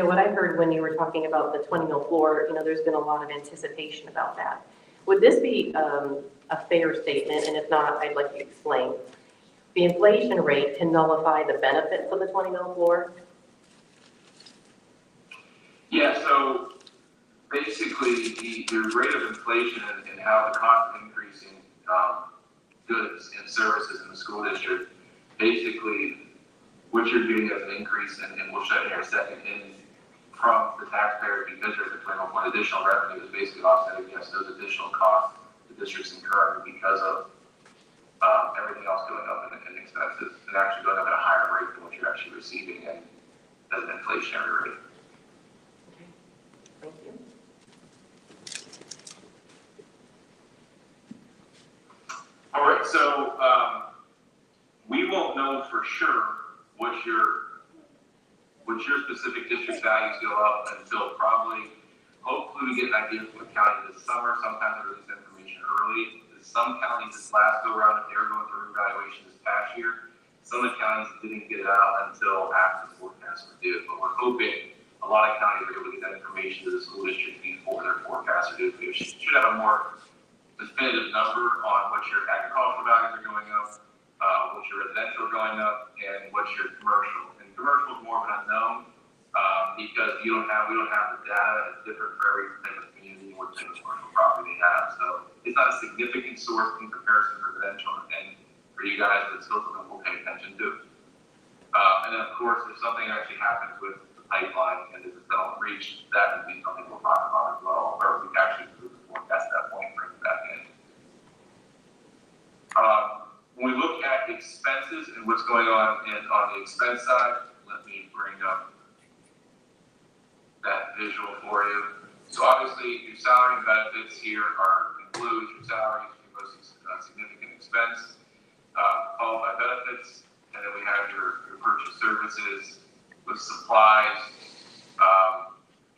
what I heard when you were talking about the 20 mil floor, there's been a lot of anticipation about that. Would this be a fair statement? And if not, I'd like you to explain. The inflation rate can nullify the benefits of the 20 mil floor? Yeah, so based the rate of inflation and how the cost of increasing goods and services in the school district, basically what you're getting as an increase, and we'll show you in a second, in from the taxpayer because there's a 21 additional revenue is basically offsetting against those additional costs the district's incurring because of everything else going up in expenses and actually going up at a higher rate than what you're actually receiving as an inflationary rate. Thank you. All right, so we won't know for sure what your specific district values go up until probably, hopefully we get an idea from the county this summer. Sometimes they release information early. Some counties this last go around, if they were going through evaluation this past year, some of the counties didn't get it out until after the forecast was due. But we're hoping a lot of counties are able to get that information to the school district before their forecasts are due. We should have a more definitive number on what your agricultural values are going up, what your residential are going up, and what your commercial. And commercial is more of an unknown because we don't have the data. It's different for every type of community what type of commercial property they have. So it's not a significant source in comparison to residential, and for you guys, but it's still something we'll pay attention to. And then of course, if something actually happens with the pipeline and if it don't reach, that would be something we'll talk about as well, or we can actually improve the forecast at that point and bring it back in. When we look at expenses and what's going on on the expense side, let me bring up that visual for you. So obviously, your salary and benefits here are include your salary, your most significant expense, followed by benefits, and then we have your purchase services with supplies,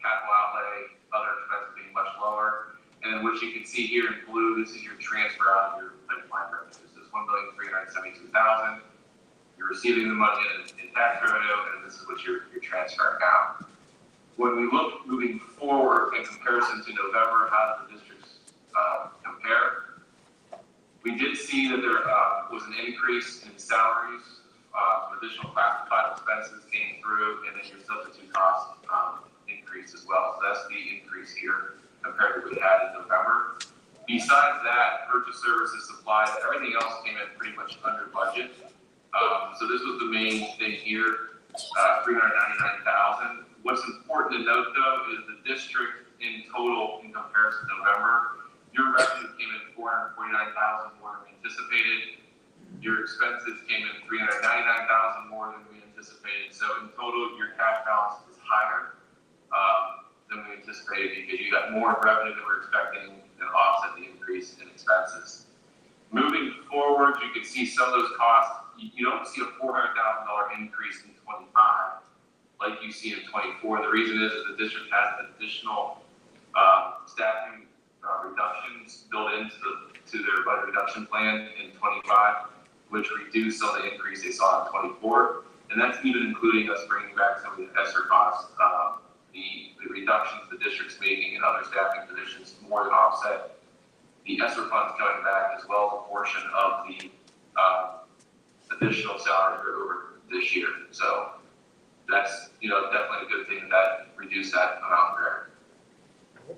capital outlay, other expenses being much lower. And then what you can see here in blue, this is your transfer out of your pipeline revenues. This is $1,372,000. You're receiving the money in tax revenue, and this is what you're transferring out. When we look moving forward in comparison to November, how do the districts compare? We did see that there was an increase in salaries, some additional classified expenses came through, and then your substitute costs increased as well. So that's the increase here compared to what we had in November. Besides that, purchase services, supplies, everything else came in pretty much under budget. So this was the main thing here, $399,000. What's important to note though is the district in total in comparison to November, your revenue came in $449,000 more than we anticipated. Your expenses came in $399,000 more than we anticipated. So in total, your cash balance is higher than we anticipated because you got more revenue than we were expecting and offset the increase in expenses. Moving forward, you can see some of those costs. You don't see a $400,000 increase in 25 like you see in 24. The reason is that the district has additional staffing reductions built into their budget reduction plan in 25, which reduced some of the increase they saw in 24. And that's even including us bringing back some of the ESSER costs. The reductions the district's making in other staffing positions more than offset the ESSER funds coming back, as well as a portion of the additional salary over this year. So that's definitely a good thing that reduced that amount there.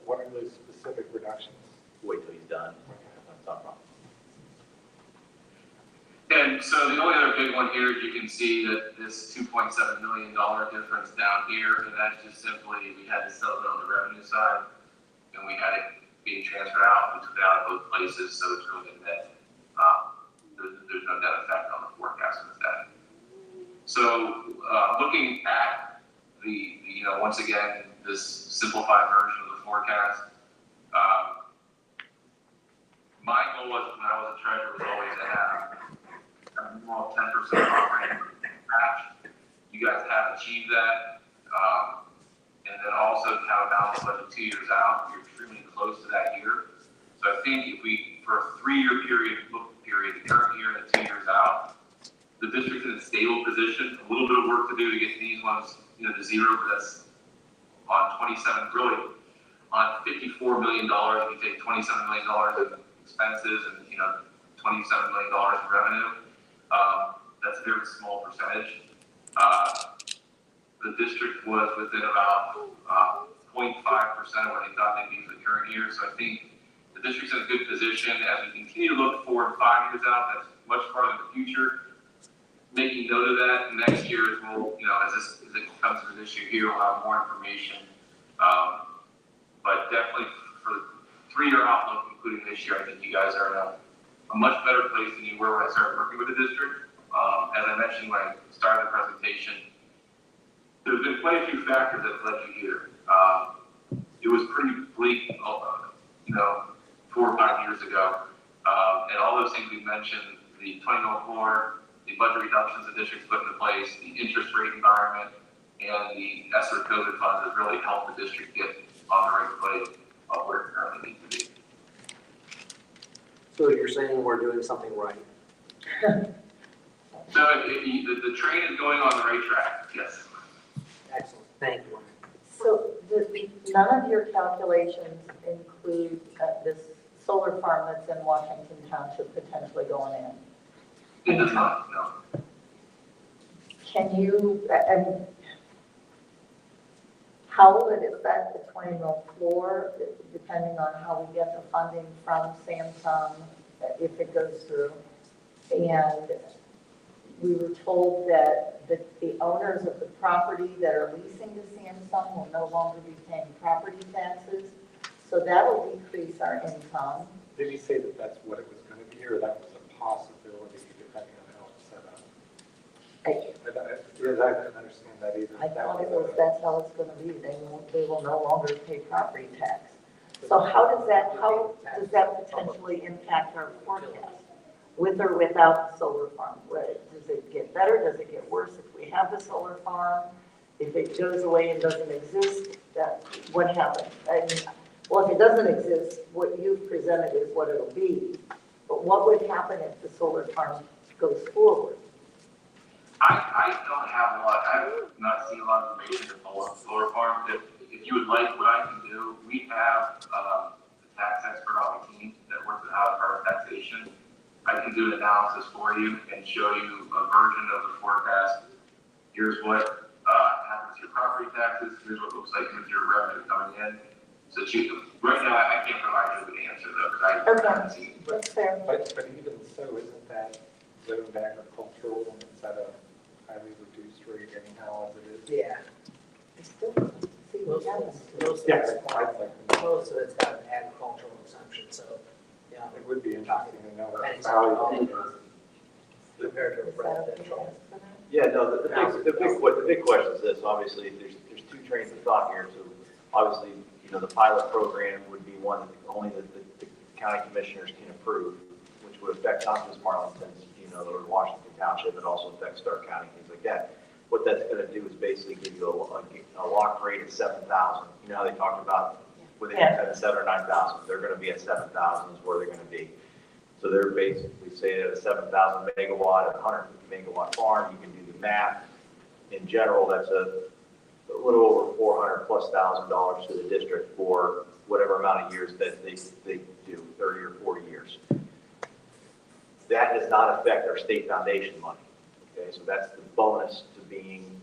What are those specific reductions? Wait till he's done. And so the only other big one here is you can see that this $2.7 million difference down here, and that's just simply we had to sell it on the revenue side, and we had it being transferred out. We took it out of both places, so it's really net. There's no net effect on the forecast with that. So looking at the once again, this simplified version of the forecast, my goal was when I was a treasurer was always to have a more 10% operating match. You guys have achieved that. And then also to have a balanced budget 2 years out, you're extremely close to that year. So I think if we, for a 3-year period, the current year and the 2 years out, the district's in a stable position, a little bit of work to do to get these ones, to zero, but that's on 27, really, on $54 million, if you take $27 million in expenses and, $27 million in revenue, that's a very small percentage. The district was within about 0.5% 0.5% of what they thought they'd be for the current year. So I think the district's in a good position as we continue to look forward 5 years out. That's much farther in the future. Making note of that next year as well, as it comes to this year here, we'll have more information. But definitely for the 3-year outlook, including this year, I think you guys are in a much better place than you were when I started working with the district. As I mentioned when I started the presentation, there's been quite a few factors that led you here. It was pretty bleak, 4 or 5 years ago. And all those things we mentioned, the 20 floor, the budget reductions the district's put into place, the interest rate environment, and the ESSER COVID funds has really helped the district get on the right way of where it currently needs to be. So you're saying we're doing something right? So the train is going on the right track, yes. Excellent, thank you. So none of your calculations include this solar farm that's in Washington Township potentially going in? It does not, no. Can you, how will it affect the 20 mil floor, depending on how we get the funding from Samsung, if it goes through? And we were told that the owners of the property that are leasing to Samsung will no longer be paying property taxes, so that'll decrease our income. Did he say that that's what it was going to be, or that was a possibility depending on how it's set up? I didn't understand that either. I thought it was, that's how it's gonna be, they will no longer pay property tax. So how does that potentially impact our forecast? With or without the solar farm? Does it get better, does it get worse if we have the solar farm? If it goes away and doesn't exist, what happens? Well, if it doesn't exist, what you've presented is what it'll be. But what would happen if the solar farm goes forward? I don't have a lot, I've not seen a lot of information on the solar farm. If you would like what I can do, we have a tax expert on the team that works with our taxation. I can do an analysis for you and show you a version of the forecast. Here's what happens to your property taxes, here's what it looks like with your revenue coming in. So right now, I can't provide you with an answer though, because I haven't seen it. That's fair. But even so, isn't that zoned agricultural and it's at a highly reduced rate anyhow as it is? Yeah. I still see what happens. Most of Yes, it's, I'd like to, most of it's got an agricultural exemption, so, yeah. it would be interesting to know what And it's value all it is. compared to Is that okay to residential. ask for that? Yeah, no, the big question is this, obviously, there's 2 trains of thought here, so obviously, the pilot program would be one that only the county commissioners can approve, which would affect not just Marlington, or Washington Township, it also affects Stark County, things like that. What that's gonna do is basically give you a lock rate of 7,000. You know how they talked about whether they had 7 or 9,000, they're gonna be at 7,000 is where they're gonna be. So they're basically saying at a 7,000 megawatt, 150 megawatt farm, you can do the math. In general, that's a little over $400,000+ to the district for whatever amount of years that they do, 30 or 40 years. That does not affect our state foundation money. Okay, so that's the bonus to being,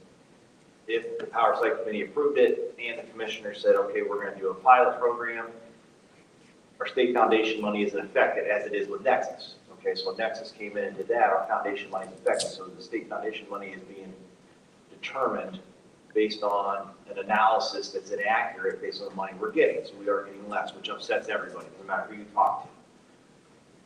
if the Power Site Committee approved it and the commissioner said, okay, we're going to do a pilot program, our state foundation money isn't affected as it is with Nexus. Okay, so when Nexus came in and did that, our foundation money is affected. So the state foundation money is being determined based on an analysis that's inaccurate based on the money we're getting. So we are getting less, which upsets everybody, no matter who you talk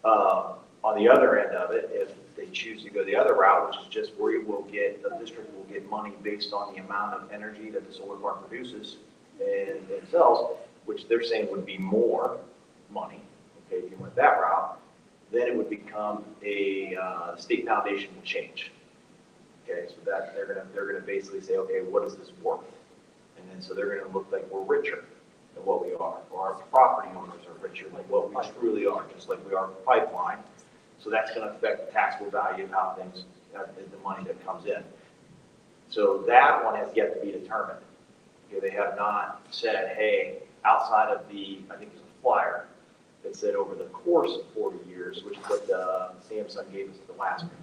to. On the other end of it, if they choose to go the other route, which is just where the district will get money based on the amount of energy that the solar farm produces and sells, which they're saying would be more money, okay, if you went that route, then it would become a state foundation will change. Okay, so that they're gonna basically say, okay, what is this worth? And then so they're gonna look like we're richer than what we are, or our property owners are richer than what we truly are, just like we are for pipeline. So that's gonna affect the taxable value of how things, the money that comes in. So that one has yet to be determined. Okay, they have not said, hey, outside of I think there's a flyer that said over the course of 40 years, which is what Samsung gave us at the last meeting,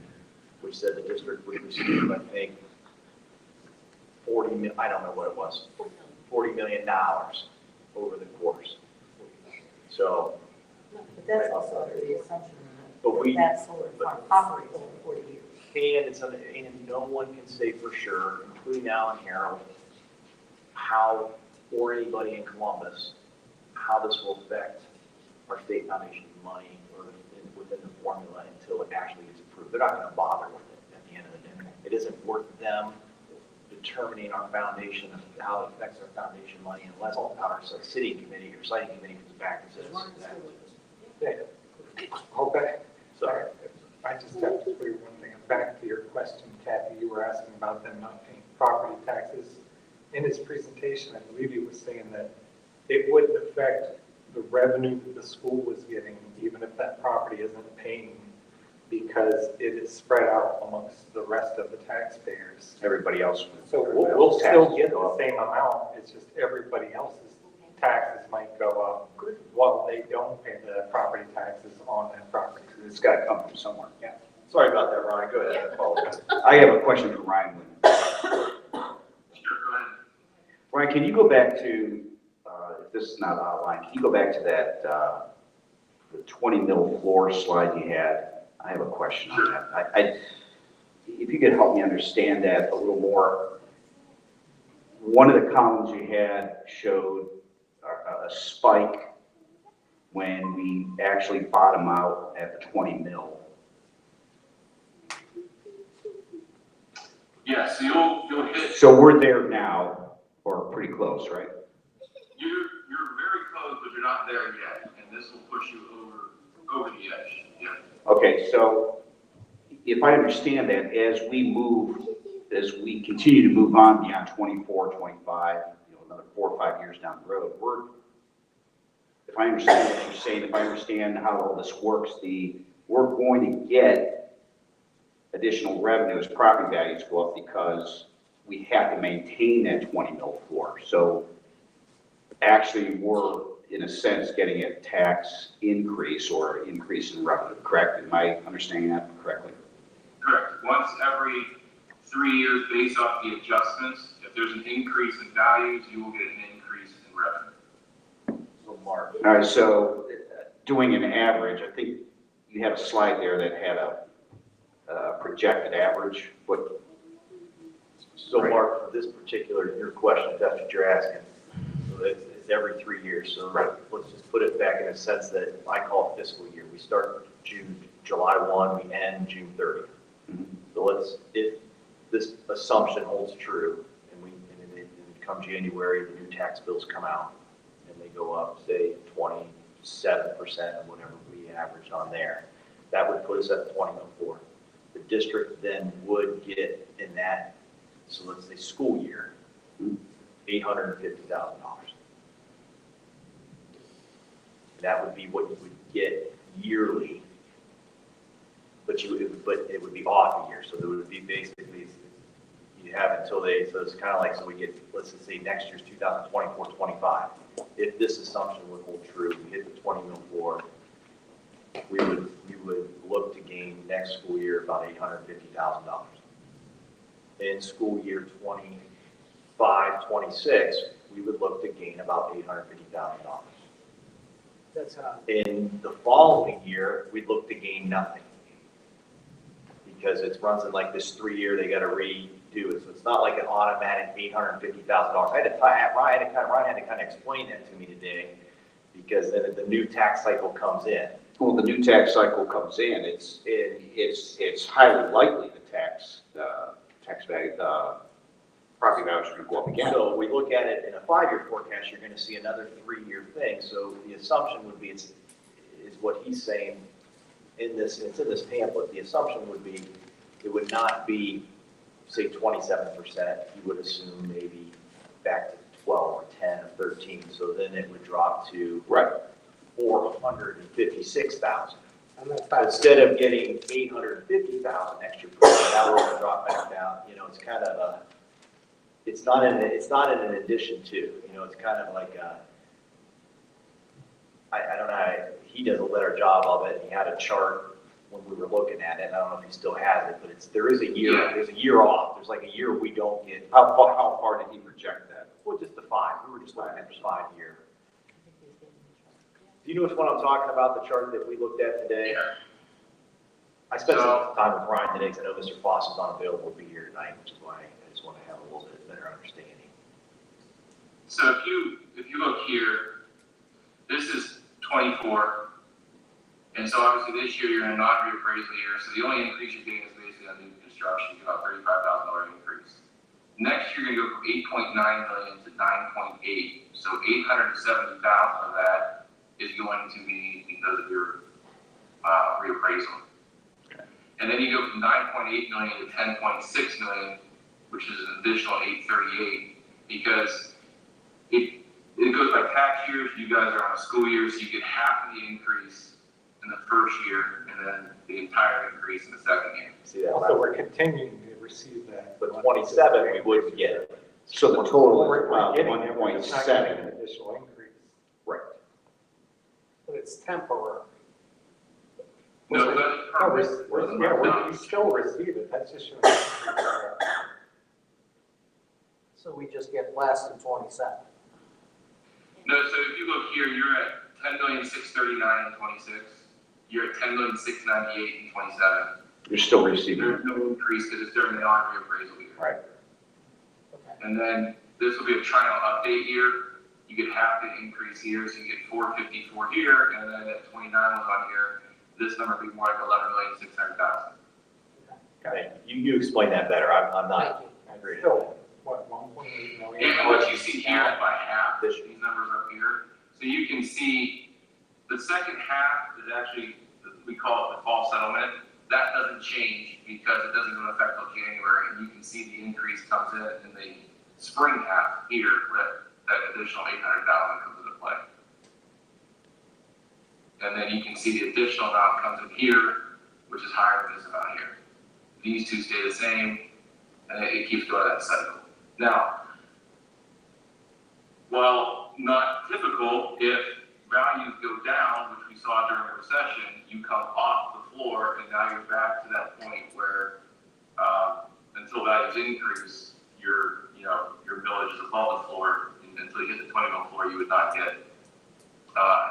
which said the district would receive, I think, 40 million, I don't know what it was, $40 million over the course. So, But that's also under the assumption But we- that that solar farm operates over 40 years. and no one can say for sure, including Alan Harold, how, or anybody in Columbus, how this will affect our state foundation money or within the formula until it actually gets approved. They're not going to bother with it at the end of the day. It isn't worth them determining our foundation, how it affects our foundation money unless our city committee or siting committee comes back and says that. Hold back. Sorry. I just have to clear one thing. Back to your question, Kathy, you were asking about them not paying property taxes. In his presentation, I believe he was saying that it wouldn't affect the revenue that the school was getting, even if that property isn't paying, because it is spread out amongst the rest of the taxpayers. Everybody else. So we'll still get the same amount, it's just everybody else's taxes might go up while they don't pay the property taxes on that property. It's got to come from somewhere. Yeah. Sorry about that, Ron. Go ahead. I apologize. I have a question for Ryan. Sure, go ahead. Ryan, can you go back to, if this is not outlined, can you go back to that, the 20 mil floor slide you had? I have a question on that. If you could help me understand that a little more. One of the columns you had showed a spike when we actually bottom out at the 20 mil. Yeah, so you'll hit, So we're there now, or pretty close, right? you're very close, but you're not there yet, and this will push you over the edge, yeah. Okay, so if I understand that, as we continue to move on beyond 24, 25, another 4 or 5 years down the road, if I understand what you're saying, if I understand how all this works, we're going to get additional revenue as property values go up because we have to maintain that 20 mil floor. So actually, we're, in a sense, getting a tax increase or increase in revenue, correct? Am I understanding that correctly? Correct. Once every 3 years, based off the adjustments, if there's an increase in values, you will get an increase in revenue. So Mark. All right, so doing an average, I think you had a slide there that had a projected average, but So Mark, for this particular, your question, if that's what you're asking, so it's every 3 years. So let's just put it back in a sense that I call it fiscal year. We start July 1, we end June 30. So if this assumption holds true, and come January, the new tax bills come out, and they go up, say, 27% or whatever we average on there, that would put us at 20.04. The district then would get in that, so let's say school year, $850,000. That would be what you would get yearly, but it would be off a year. So there would be basically, you have until so it's kind of like, so we get, let's just say next year's 2024, 25. If this assumption would hold true, we hit the 20 mil floor, we would look to gain next school year about $850,000. In school year 25, 26, we would look to gain about $850,000. That's In the following year, we'd look to gain nothing. Because it runs in like this 3 year, they got to redo it. So it's not like an automatic $850,000. Ryan had to kind of explain that to me today, because then the new tax cycle comes in. well, the new tax cycle comes in, it's highly likely the tax value, property values are going to go up again. So we look at it in a 5-year forecast, you're going to see another 3-year thing. So the assumption would be, is what he's saying in this, it's in this pamphlet, the assumption would be, it would not be, say, 27%. You would assume maybe back to 12 or 10 or 13. So then it would drop to Right. 456,000. and that's fine. Instead of getting 850,000 extra per year, that would drop back down. It's kind of it's not in an addition to, it's kind of like I don't know, he does a better job of it. He had a chart when we were looking at it, and I don't know if he still has it, but there is a year, there's a year off. There's like a year we don't get. How far did he project that? Well, just the 5. We were just looking at the 5-year. Do you know which one I'm talking about, the chart that we looked at today? Yeah. I spent some time with Ryan today, because I know Mr. Foss is unavailable to be here tonight, which is why I just want to have a little bit better understanding. So if you look here, this is 24. And so obviously this year you're in a non-reappraisal year, so the only increase you're getting is basically on new construction, you get about $35,000 increase. Next year you're gonna go from 8.9 million to 9.8, so 870,000 of that is going to be because of your reappraisal. Okay. And then you go from 9.8 million to 10.6 million, which is an additional 838, because it goes by tax years. You guys are on a school year, so you get half of the increase in the first year, and then the entire increase in the second year. See that? Also, we're continuing to receive that. But 27, we wouldn't get it. So the total is We're about getting it, we're just not getting 1.7. an additional increase. Right. But it's temporary. No, that's No, we still receive it, that's just showing. So we just get less than 27. No, so if you look here, you're at 10,639 in 26. You're at 10,698 in 27. You're still receiving. There's no increase because it's during the non-reappraisal year. Right. Okay. And then this will be a triennial update year. You get half the increase here, so you get 454 here, and then at 29 was on here. This number would be more like 11,600,000. Okay. You explain that better. I'm not. Thank you. agreeing. Still, what, 1.8 million? And what you see here is by half, these numbers up here. So you can see the second half is actually, we call it the fall settlement. That doesn't change because it doesn't go into effect until January. And you can see the increase comes in the spring half here, where that additional 800,000 comes into play. And then you can see the additional amount comes in here, which is higher than this amount here. These two stay the same, and it keeps going that cycle. Now, while not typical, if values go down, which we saw during the recession, you come off the floor, and now you're back to that point where until values increase, your millage is above the floor. And until you hit the 20 mil floor, you would not get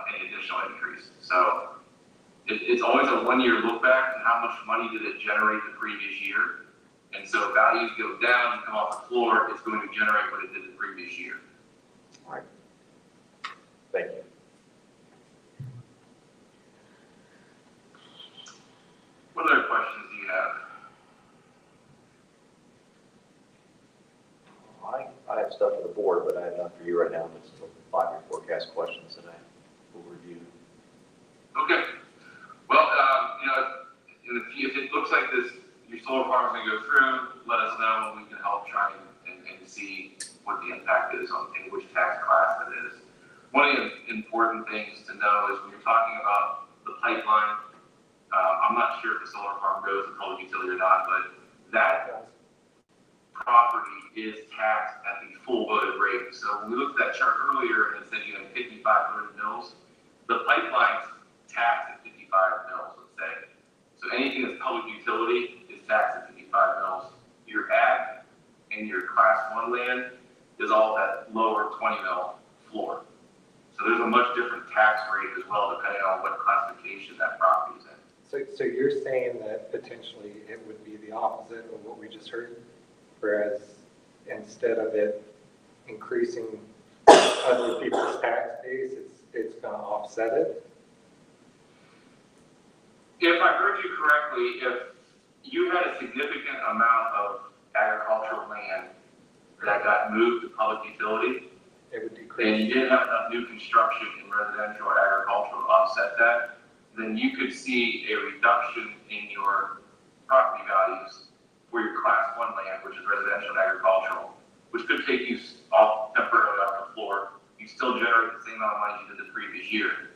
any additional increase. So it's always a one-year look back to how much money did it generate the previous year. And so if values go down, you come off the floor, it's going to generate what it did the previous year. All right. Thank you. What other questions do you have? I have stuff for the board, but I have none for you right now. It's the 5-year forecast questions that I will review. Okay. Well, if it looks like this, your solar farm is going to go through, let us know, and we can help try and see what the impact is on and which tax class it is. One of the important things to know is when you're talking about the pipeline, I'm not sure if the solar farm goes to public utility or not, but that property is taxed at the full voted rate. So when we looked at that chart earlier and it said you had 55 voted mills, the pipeline's taxed at 55 mills, let's say. So anything that's public utility is taxed at 55 mills. Your ag and your class 1 land is all that lower 20 mil floor. So there's a much different tax rate as well, depending on what classification that property is in. So you're saying that potentially it would be the opposite of what we just heard? Whereas instead of it increasing other people's tax base, it's going to offset it? If I heard you correctly, if you had a significant amount of agricultural land that got moved to public utility, It would and decrease. you didn't have enough new construction in residential or agricultural to offset that, then you could see a reduction in your property values for your class 1 land, which is residential and agricultural, which could take you temporarily off the floor. You still generate the same amount of money you did the previous year.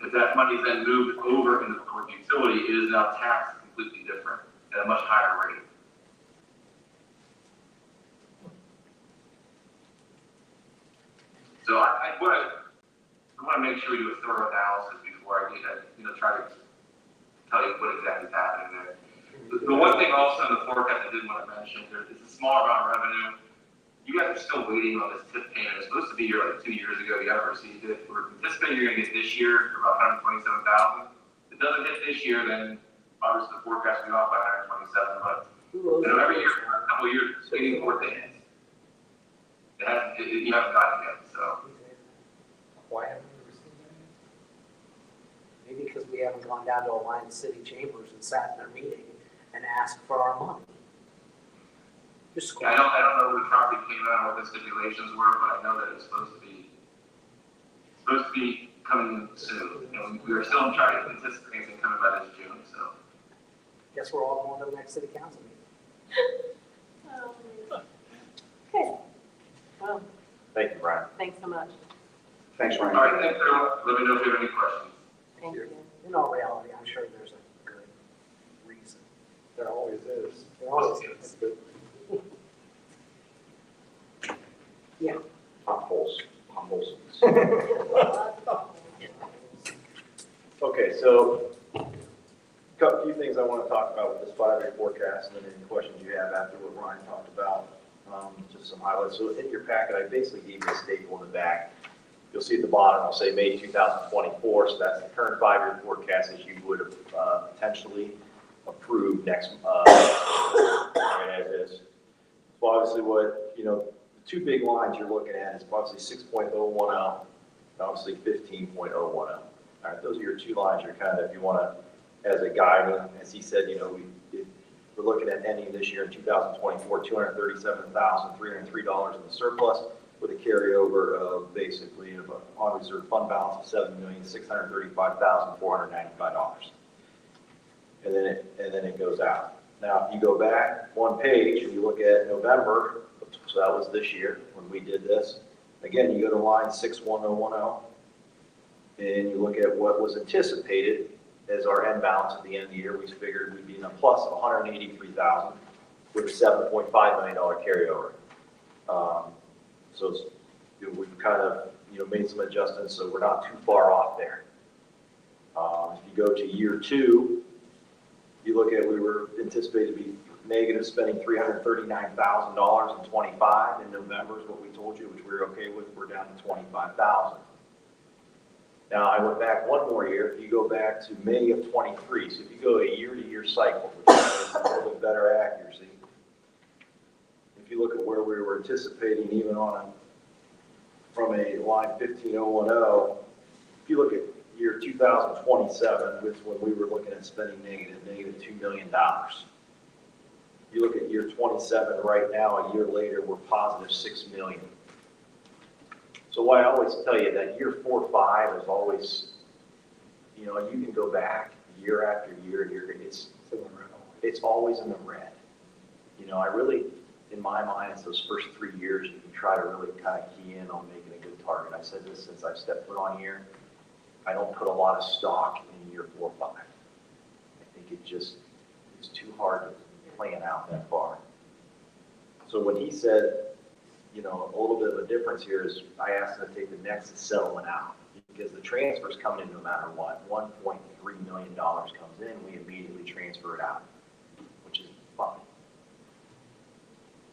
If that money is then moved over into the public utility, it is now taxed completely different at a much higher rate. So I want to make sure we do a thorough analysis before I try to tell you what exactly is happening there. The one thing also in the forecast I did want to mention, it's a small amount of revenue. you guys are still waiting on this TIP payment. It's supposed to be here like 2 years ago. You haven't received it. We're anticipating you're gonna get this year for about 127,000. If it doesn't hit this year, then obviously the forecast will be off by 127, but you know, every year, for a couple of years, it's waiting for it to hit. It hasn't, you haven't gotten it yet, so. Why haven't we received any? Maybe because we haven't gone down to Alliance City Chambers and sat in their meeting and asked for our money. Just Yeah, I don't know when the property came out, what the stipulations were, but I know that it's supposed to be coming soon. And we are still trying to anticipate it coming by this June, so. guess we're all going to the next city council meeting. Okay. Well, Thank you, Brian. thanks so much. Thanks, All Ryan. right, thanks, everyone. Let me know if you have any questions. Thank you. In all reality, I'm sure there's a good reason. There always is. There always is. Yeah. Potholes. Okay, so a few things I want to talk about with this 5-year forecast, and then any questions you have after what Ryan talked about. Just some highlights. So in your packet, I basically gave you a staple in the back. You'll see at the bottom, I'll say May 2024, so that's the current 5-year forecast as you would have potentially approved next, right as is. So obviously what, you know, the two big lines you're looking at is obviously 6.010, and obviously 15.010. All right, those are your two lines you're kind of, if you want to, as a guide, as he said, you know, we're looking at ending this year in 2024, $237,303 in the surplus, with a carryover of basically of an on-reserve fund balance of $7,635,495. And then it goes out. Now, if you go back one page and you look at November, so that was this year when we did this. Again, you go to line 61010, and you look at what was anticipated as our end balance at the end of the year. We figured we'd be in a plus of $183,000 with a $7.5 million carryover. So it's, you know, we've kind of, you know, made some adjustments, so we're not too far off there. If you go to year two, you look at, we were anticipated to be negative spending $339,000 in 25. In November is what we told you, which we were okay with. We're down to 25,000. Now, I went back one more year. If you go back to May of 23, so if you go a year-to-year cycle, which is a little bit better accuracy, if you look at where we were anticipating even on from a line 15010, if you look at year 2027, which when we were looking at spending negative $2 million. You look at year 27 right now, a year later, we're positive $6 million. So what I always tell you, that year 4, 5 is always, you know, you can go back year after year, it's always in the red. You know, I really, in my mind, it's those first 3 years, you can try to really kind of key in on making a good target. I said this since I've stepped foot on here. I don't put a lot of stock in year 4, 5. I think it's too hard to plan out that far. So when he said, you know, a little bit of a difference here is I asked him to take the Nexus settlement out because the transfer's coming in no matter what. $1.3 million comes in, we immediately transfer it out, which is fine.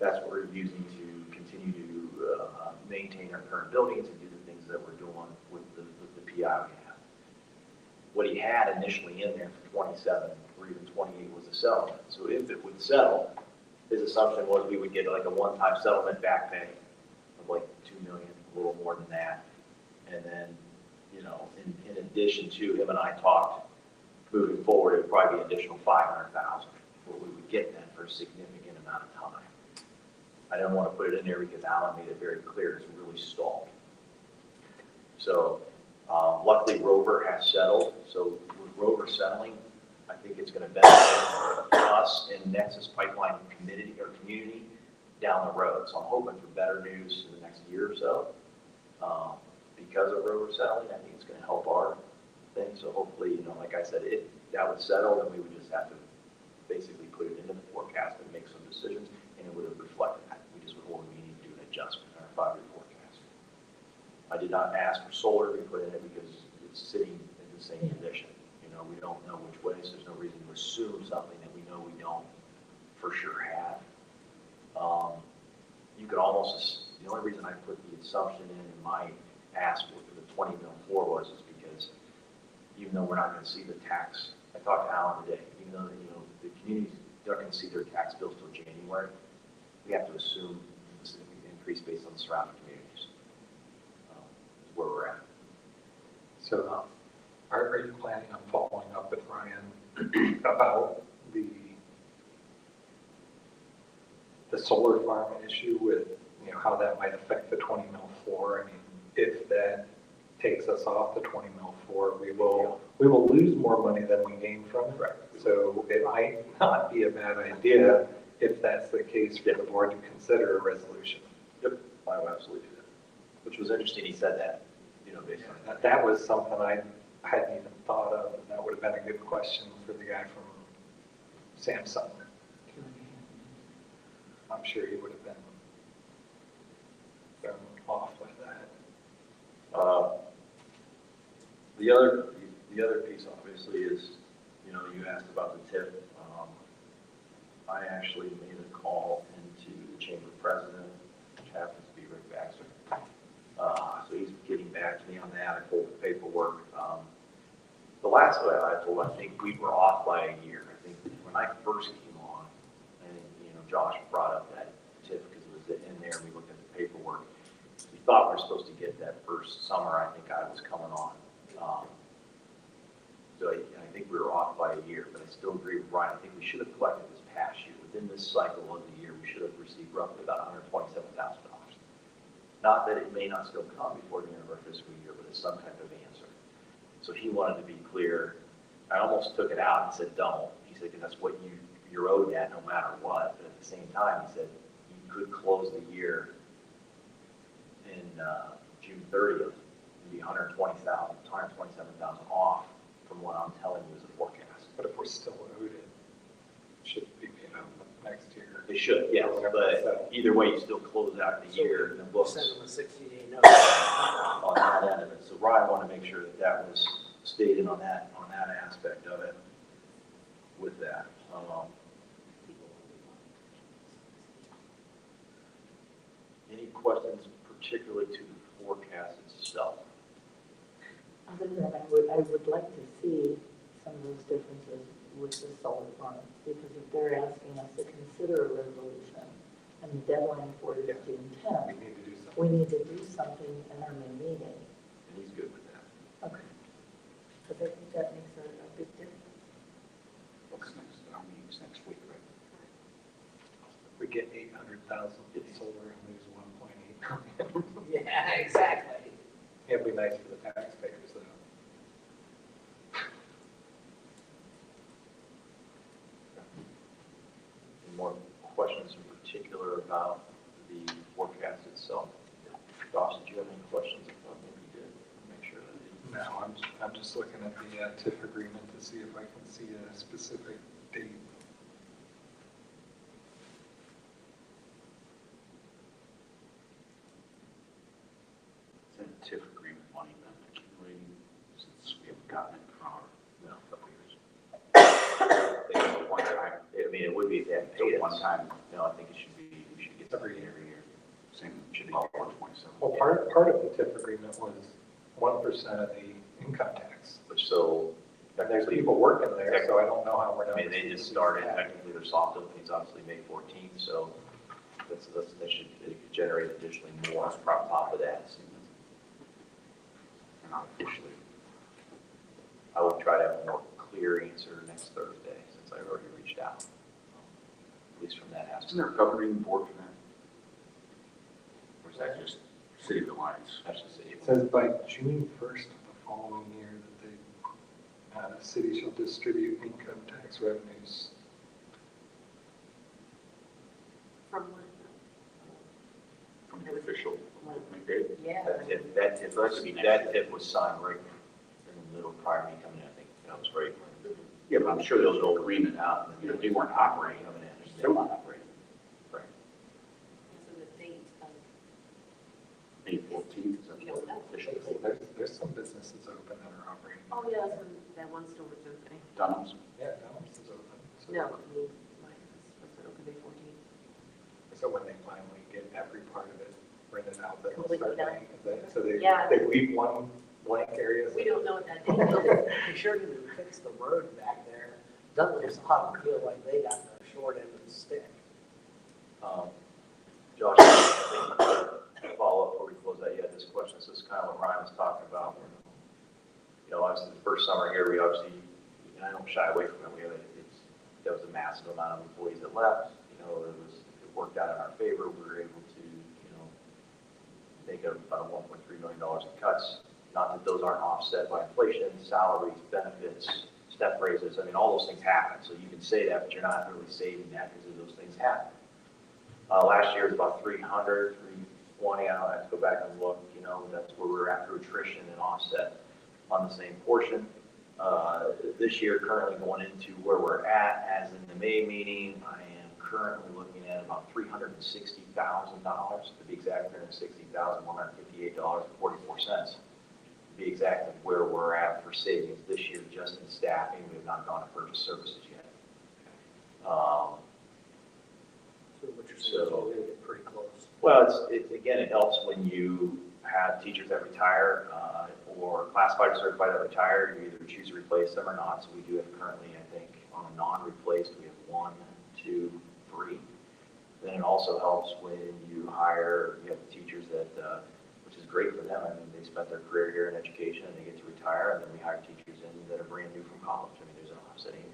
That's what we're using to continue to maintain our current buildings and do the things that we're doing with the PI we have. What he had initially in there for 27 or even 28 was a settlement. So if it would settle, his assumption was we would get like a one-time settlement back pay of like $2 million, a little more than that. And then, you know, in addition to him and I talked, moving forward, it would probably be an additional $500,000, what we would get then for a significant amount of time. I didn't want to put it in there because Alan made it very clear it's really stalled. So luckily Rover has settled. So with Rover settling, I think it's going to benefit us and Nexus Pipeline community down the road. So I'm hoping for better news in the next year or so. Because of Rover settling, I think it's going to help our thing. So hopefully, you know, like I said, if that would settle, then we would just have to basically put it into the forecast and make some decisions, and it would have reflected that. We just would hold a meeting to do an adjustment in our 5-year forecast. I did not ask for solar to be put in it because it's sitting in the same condition. You know, we don't know which way, so there's no reason to assume something that we know we don't for sure have. you could almost, the only reason I put the assumption in my ask for the 20 mil floor was is because even though we're not going to see the tax, I talked to Alan today, even though, the communities aren't going to see their tax bills till January, we have to assume a significant increase based on the surrounding communities. Is where we're at. So are you planning on following up with Ryan about the solar farm issue with, how that might affect the 20 mil floor? I mean, if that takes us off the 20 mil floor, we will lose more money than we gain from it. Right. So it might not be a bad idea, if that's the case, for the board to consider a resolution. Yep, I would absolutely do that. Which was interesting, he said that, based on That was something I hadn't even thought of, and that would have been a good question for the guy from Samsung. I'm sure he would have been thrown off by that. The other piece obviously is, you asked about the TIF. I actually made a call into the chamber president, which happens to be Rick Baxter. So he's getting back to me on that. I pulled the paperwork. The last one I told, I think we were off by a year. I think when I first came on, and Josh brought up that TIF because it was in there, and we looked at the paperwork. We thought we were supposed to get that first summer. I think I was coming on. So I think we were off by a year, but I still agree with Ryan. I think we should have collected this past year. Within this cycle of the year, we should have received roughly about $127,000. Not that it may not still come before the end of our fiscal year, but it's some type of answer. So he wanted to be clear. I almost took it out and said, don't. He said, because that's what you're owed that no matter what. But at the same time, he said, you could close the year in June 30th and be $127,000 off from what I'm telling you is a forecast. But if we're still owed it, should be paid out next year. They should, yes, but either way, you still close out the year in the books Send them a 60-day notice. on that end of it. So Ryan wanted to make sure that that was stated on that aspect of it with that. Any questions particularly to the forecast itself? Other than that, I would like to see some of those differences with the solar farm, because if they're asking us to consider a resolution, and the deadline for it is June We 10th, need to do something. we need to do something in our May meeting. And he's good with that. Okay. Because I think that makes a big difference. What's next? Our meeting's next week, right? We get 800,000 in solar and lose 1.8 million. Yeah, exactly. It'd be nice for the taxpayers, though. Any more questions in particular about the forecast itself? Josh, did you have any questions? I thought maybe you did. Make sure that you. No, I'm just looking at the TIF agreement to see if I can see a specific date. Is that a TIF agreement money been accumulating since we haven't gotten it for a couple years? They do it one time. I mean, it would be if they hadn't paid it. One time, No, I think it should be, we should get Every something year. every year. same, should be about 127. Well, part of the TIF agreement was 1% of the income tax. Which so, And there's people working there, so I don't know how we're I not. mean, they just started, technically their soft opening's obviously May 14th, so they should generate additionally more on top of that. Not officially. I will try to have a more clear answer next Thursday, since I've already reached out. At least from that Isn't aspect. there a governing board for that? Or is that just City of Alliance? That's the city. It says by June 1st of the following year that the city shall distribute income tax revenues. From what? From the official date? Yeah. That tip was signed right in the middle prior to me coming in, I think, that was right. Yeah, but I'm sure There those was no old agreement out, you know, they weren't operating, coming in, they're still not operating. Right. So the date of, May 14th, is that we don't know. official? There's some businesses open that are operating. Oh, yeah, that's when that one store was opening. Dunham's? Yeah, Dunham's is open. So- No, I mean, mine was supposed to open May 14th. So when they finally get every part of it rented out, then they'll Completely start done. paying. So they, Yeah. they leave one blank area. We don't know what that date is. You sure didn't fix the road back there. Douglas ought to feel like they got the short end of the stick. Josh, I think, follow up before we close out, you had this question, this is kind of what Ryan was talking about. You know, obviously the first summer here, we obviously, and I don't shy away from it, there was a massive amount of employees that left, it worked out in our favor, we were able to, make about $1.3 million in cuts. Not that those aren't offset by inflation, salaries, benefits, step raises, I mean, all those things happen, so you can say that, but you're not really saving that because those things happen. Last year was about 300, 320, I don't have to go back and look, that's where we were after attrition and offset on the same portion. This year, currently going into where we're at, as in the May meeting, I am currently looking at about $360,000, to be exact, $360,158.44. To be exact, of where we're at for savings this year, just in staffing. We have not gone to purchase services yet. So what you're saying is we're gonna get pretty close. Well, again, it helps when you have teachers that retire or classified or certified that retire. You either choose to replace them or not. So we do have currently, I think, on a non-replaced, we have 1, 2, 3. Then it also helps when you hire, you have teachers that, which is great for them. I mean, they spent their career here in education and they get to retire, and then we hire teachers in that are brand new from college. I mean, there's an offsetting,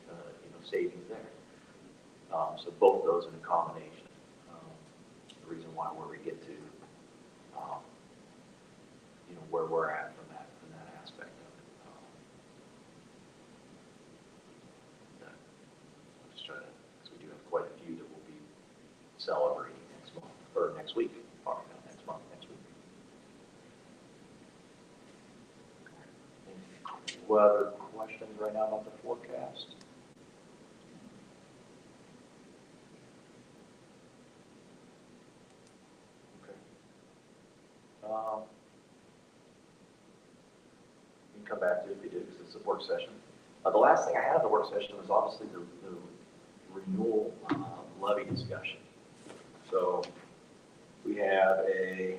savings there. So both those in a combination. The reason why where we get to, where we're at from that aspect of it. I'm just trying to, because we do have quite a few that will be celebrating next month, or next week, probably not next month, next week. Any other questions right now about the forecast? You can come back to it if you do, because it's a work session. The last thing I had at the work session was obviously the renewal levy discussion. So we have a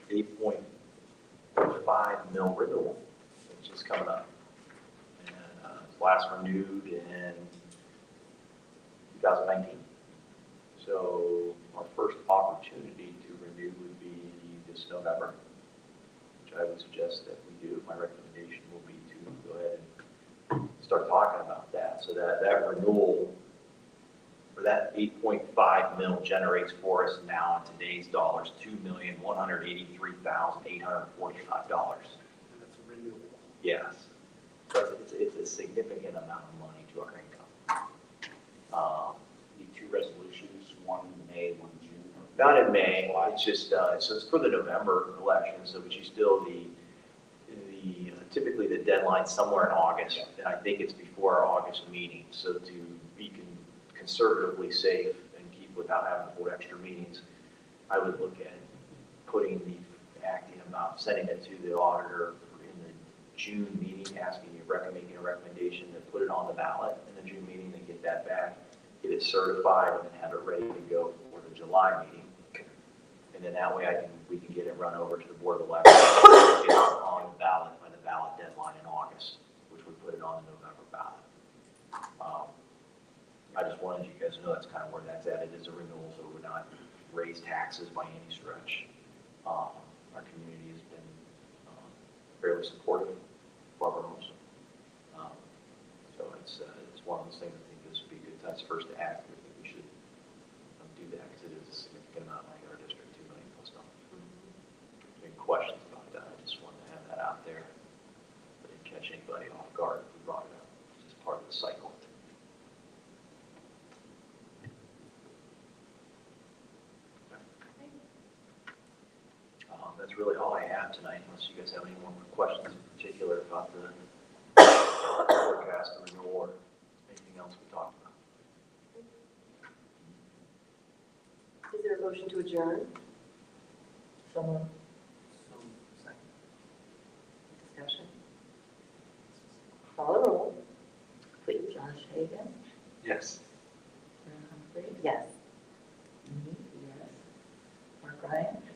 8.5 mil renewal, which is coming up. And it's last renewed in 2019. So our first opportunity to renew would be this November, which I would suggest that we do. My recommendation will be to go ahead and start talking about that. So that renewal, or that 8.5 mil generates for us now in today's dollars, $2,183,845. And that's a renewal. Yes. So it's a significant amount of money to our income. Need 2 resolutions, one in May, one in June. Not in May, it's just, so it's for the November election, so but you still, typically the deadline's somewhere in August, and I think it's before our August meeting, so to be conservatively safe and keep without having to hold extra meetings, I would look at acting about sending it to the auditor in the June meeting, making a recommendation to put it on the ballot in the June meeting and get that back, get it certified, and then have it ready to go for the July meeting. And then that way we can get it run over to the Board of Elections, get it on the ballot by the ballot deadline in August, which would put it on the November ballot. I just wanted you guys to know that's kind of where that's at. It is a renewal, so it would not raise taxes by any stretch. Our community has been fairly supportive of our homes. So it's one of those things I think this would be good. That's first to act. I think we should do that because it is a significant amount of money in our district, $2 million plus. Any questions about that? I just wanted to have that out there. I didn't catch anybody off guard if we brought it up. It's just part of the cycle. That's really all I have tonight, unless you guys have any more questions in particular about the forecast or renewal or anything else we talked about. Is there a motion to adjourn? Someone, Discussion? Call the roll, please. Josh Hagan, Yes. Karen Humphries, Yes. right?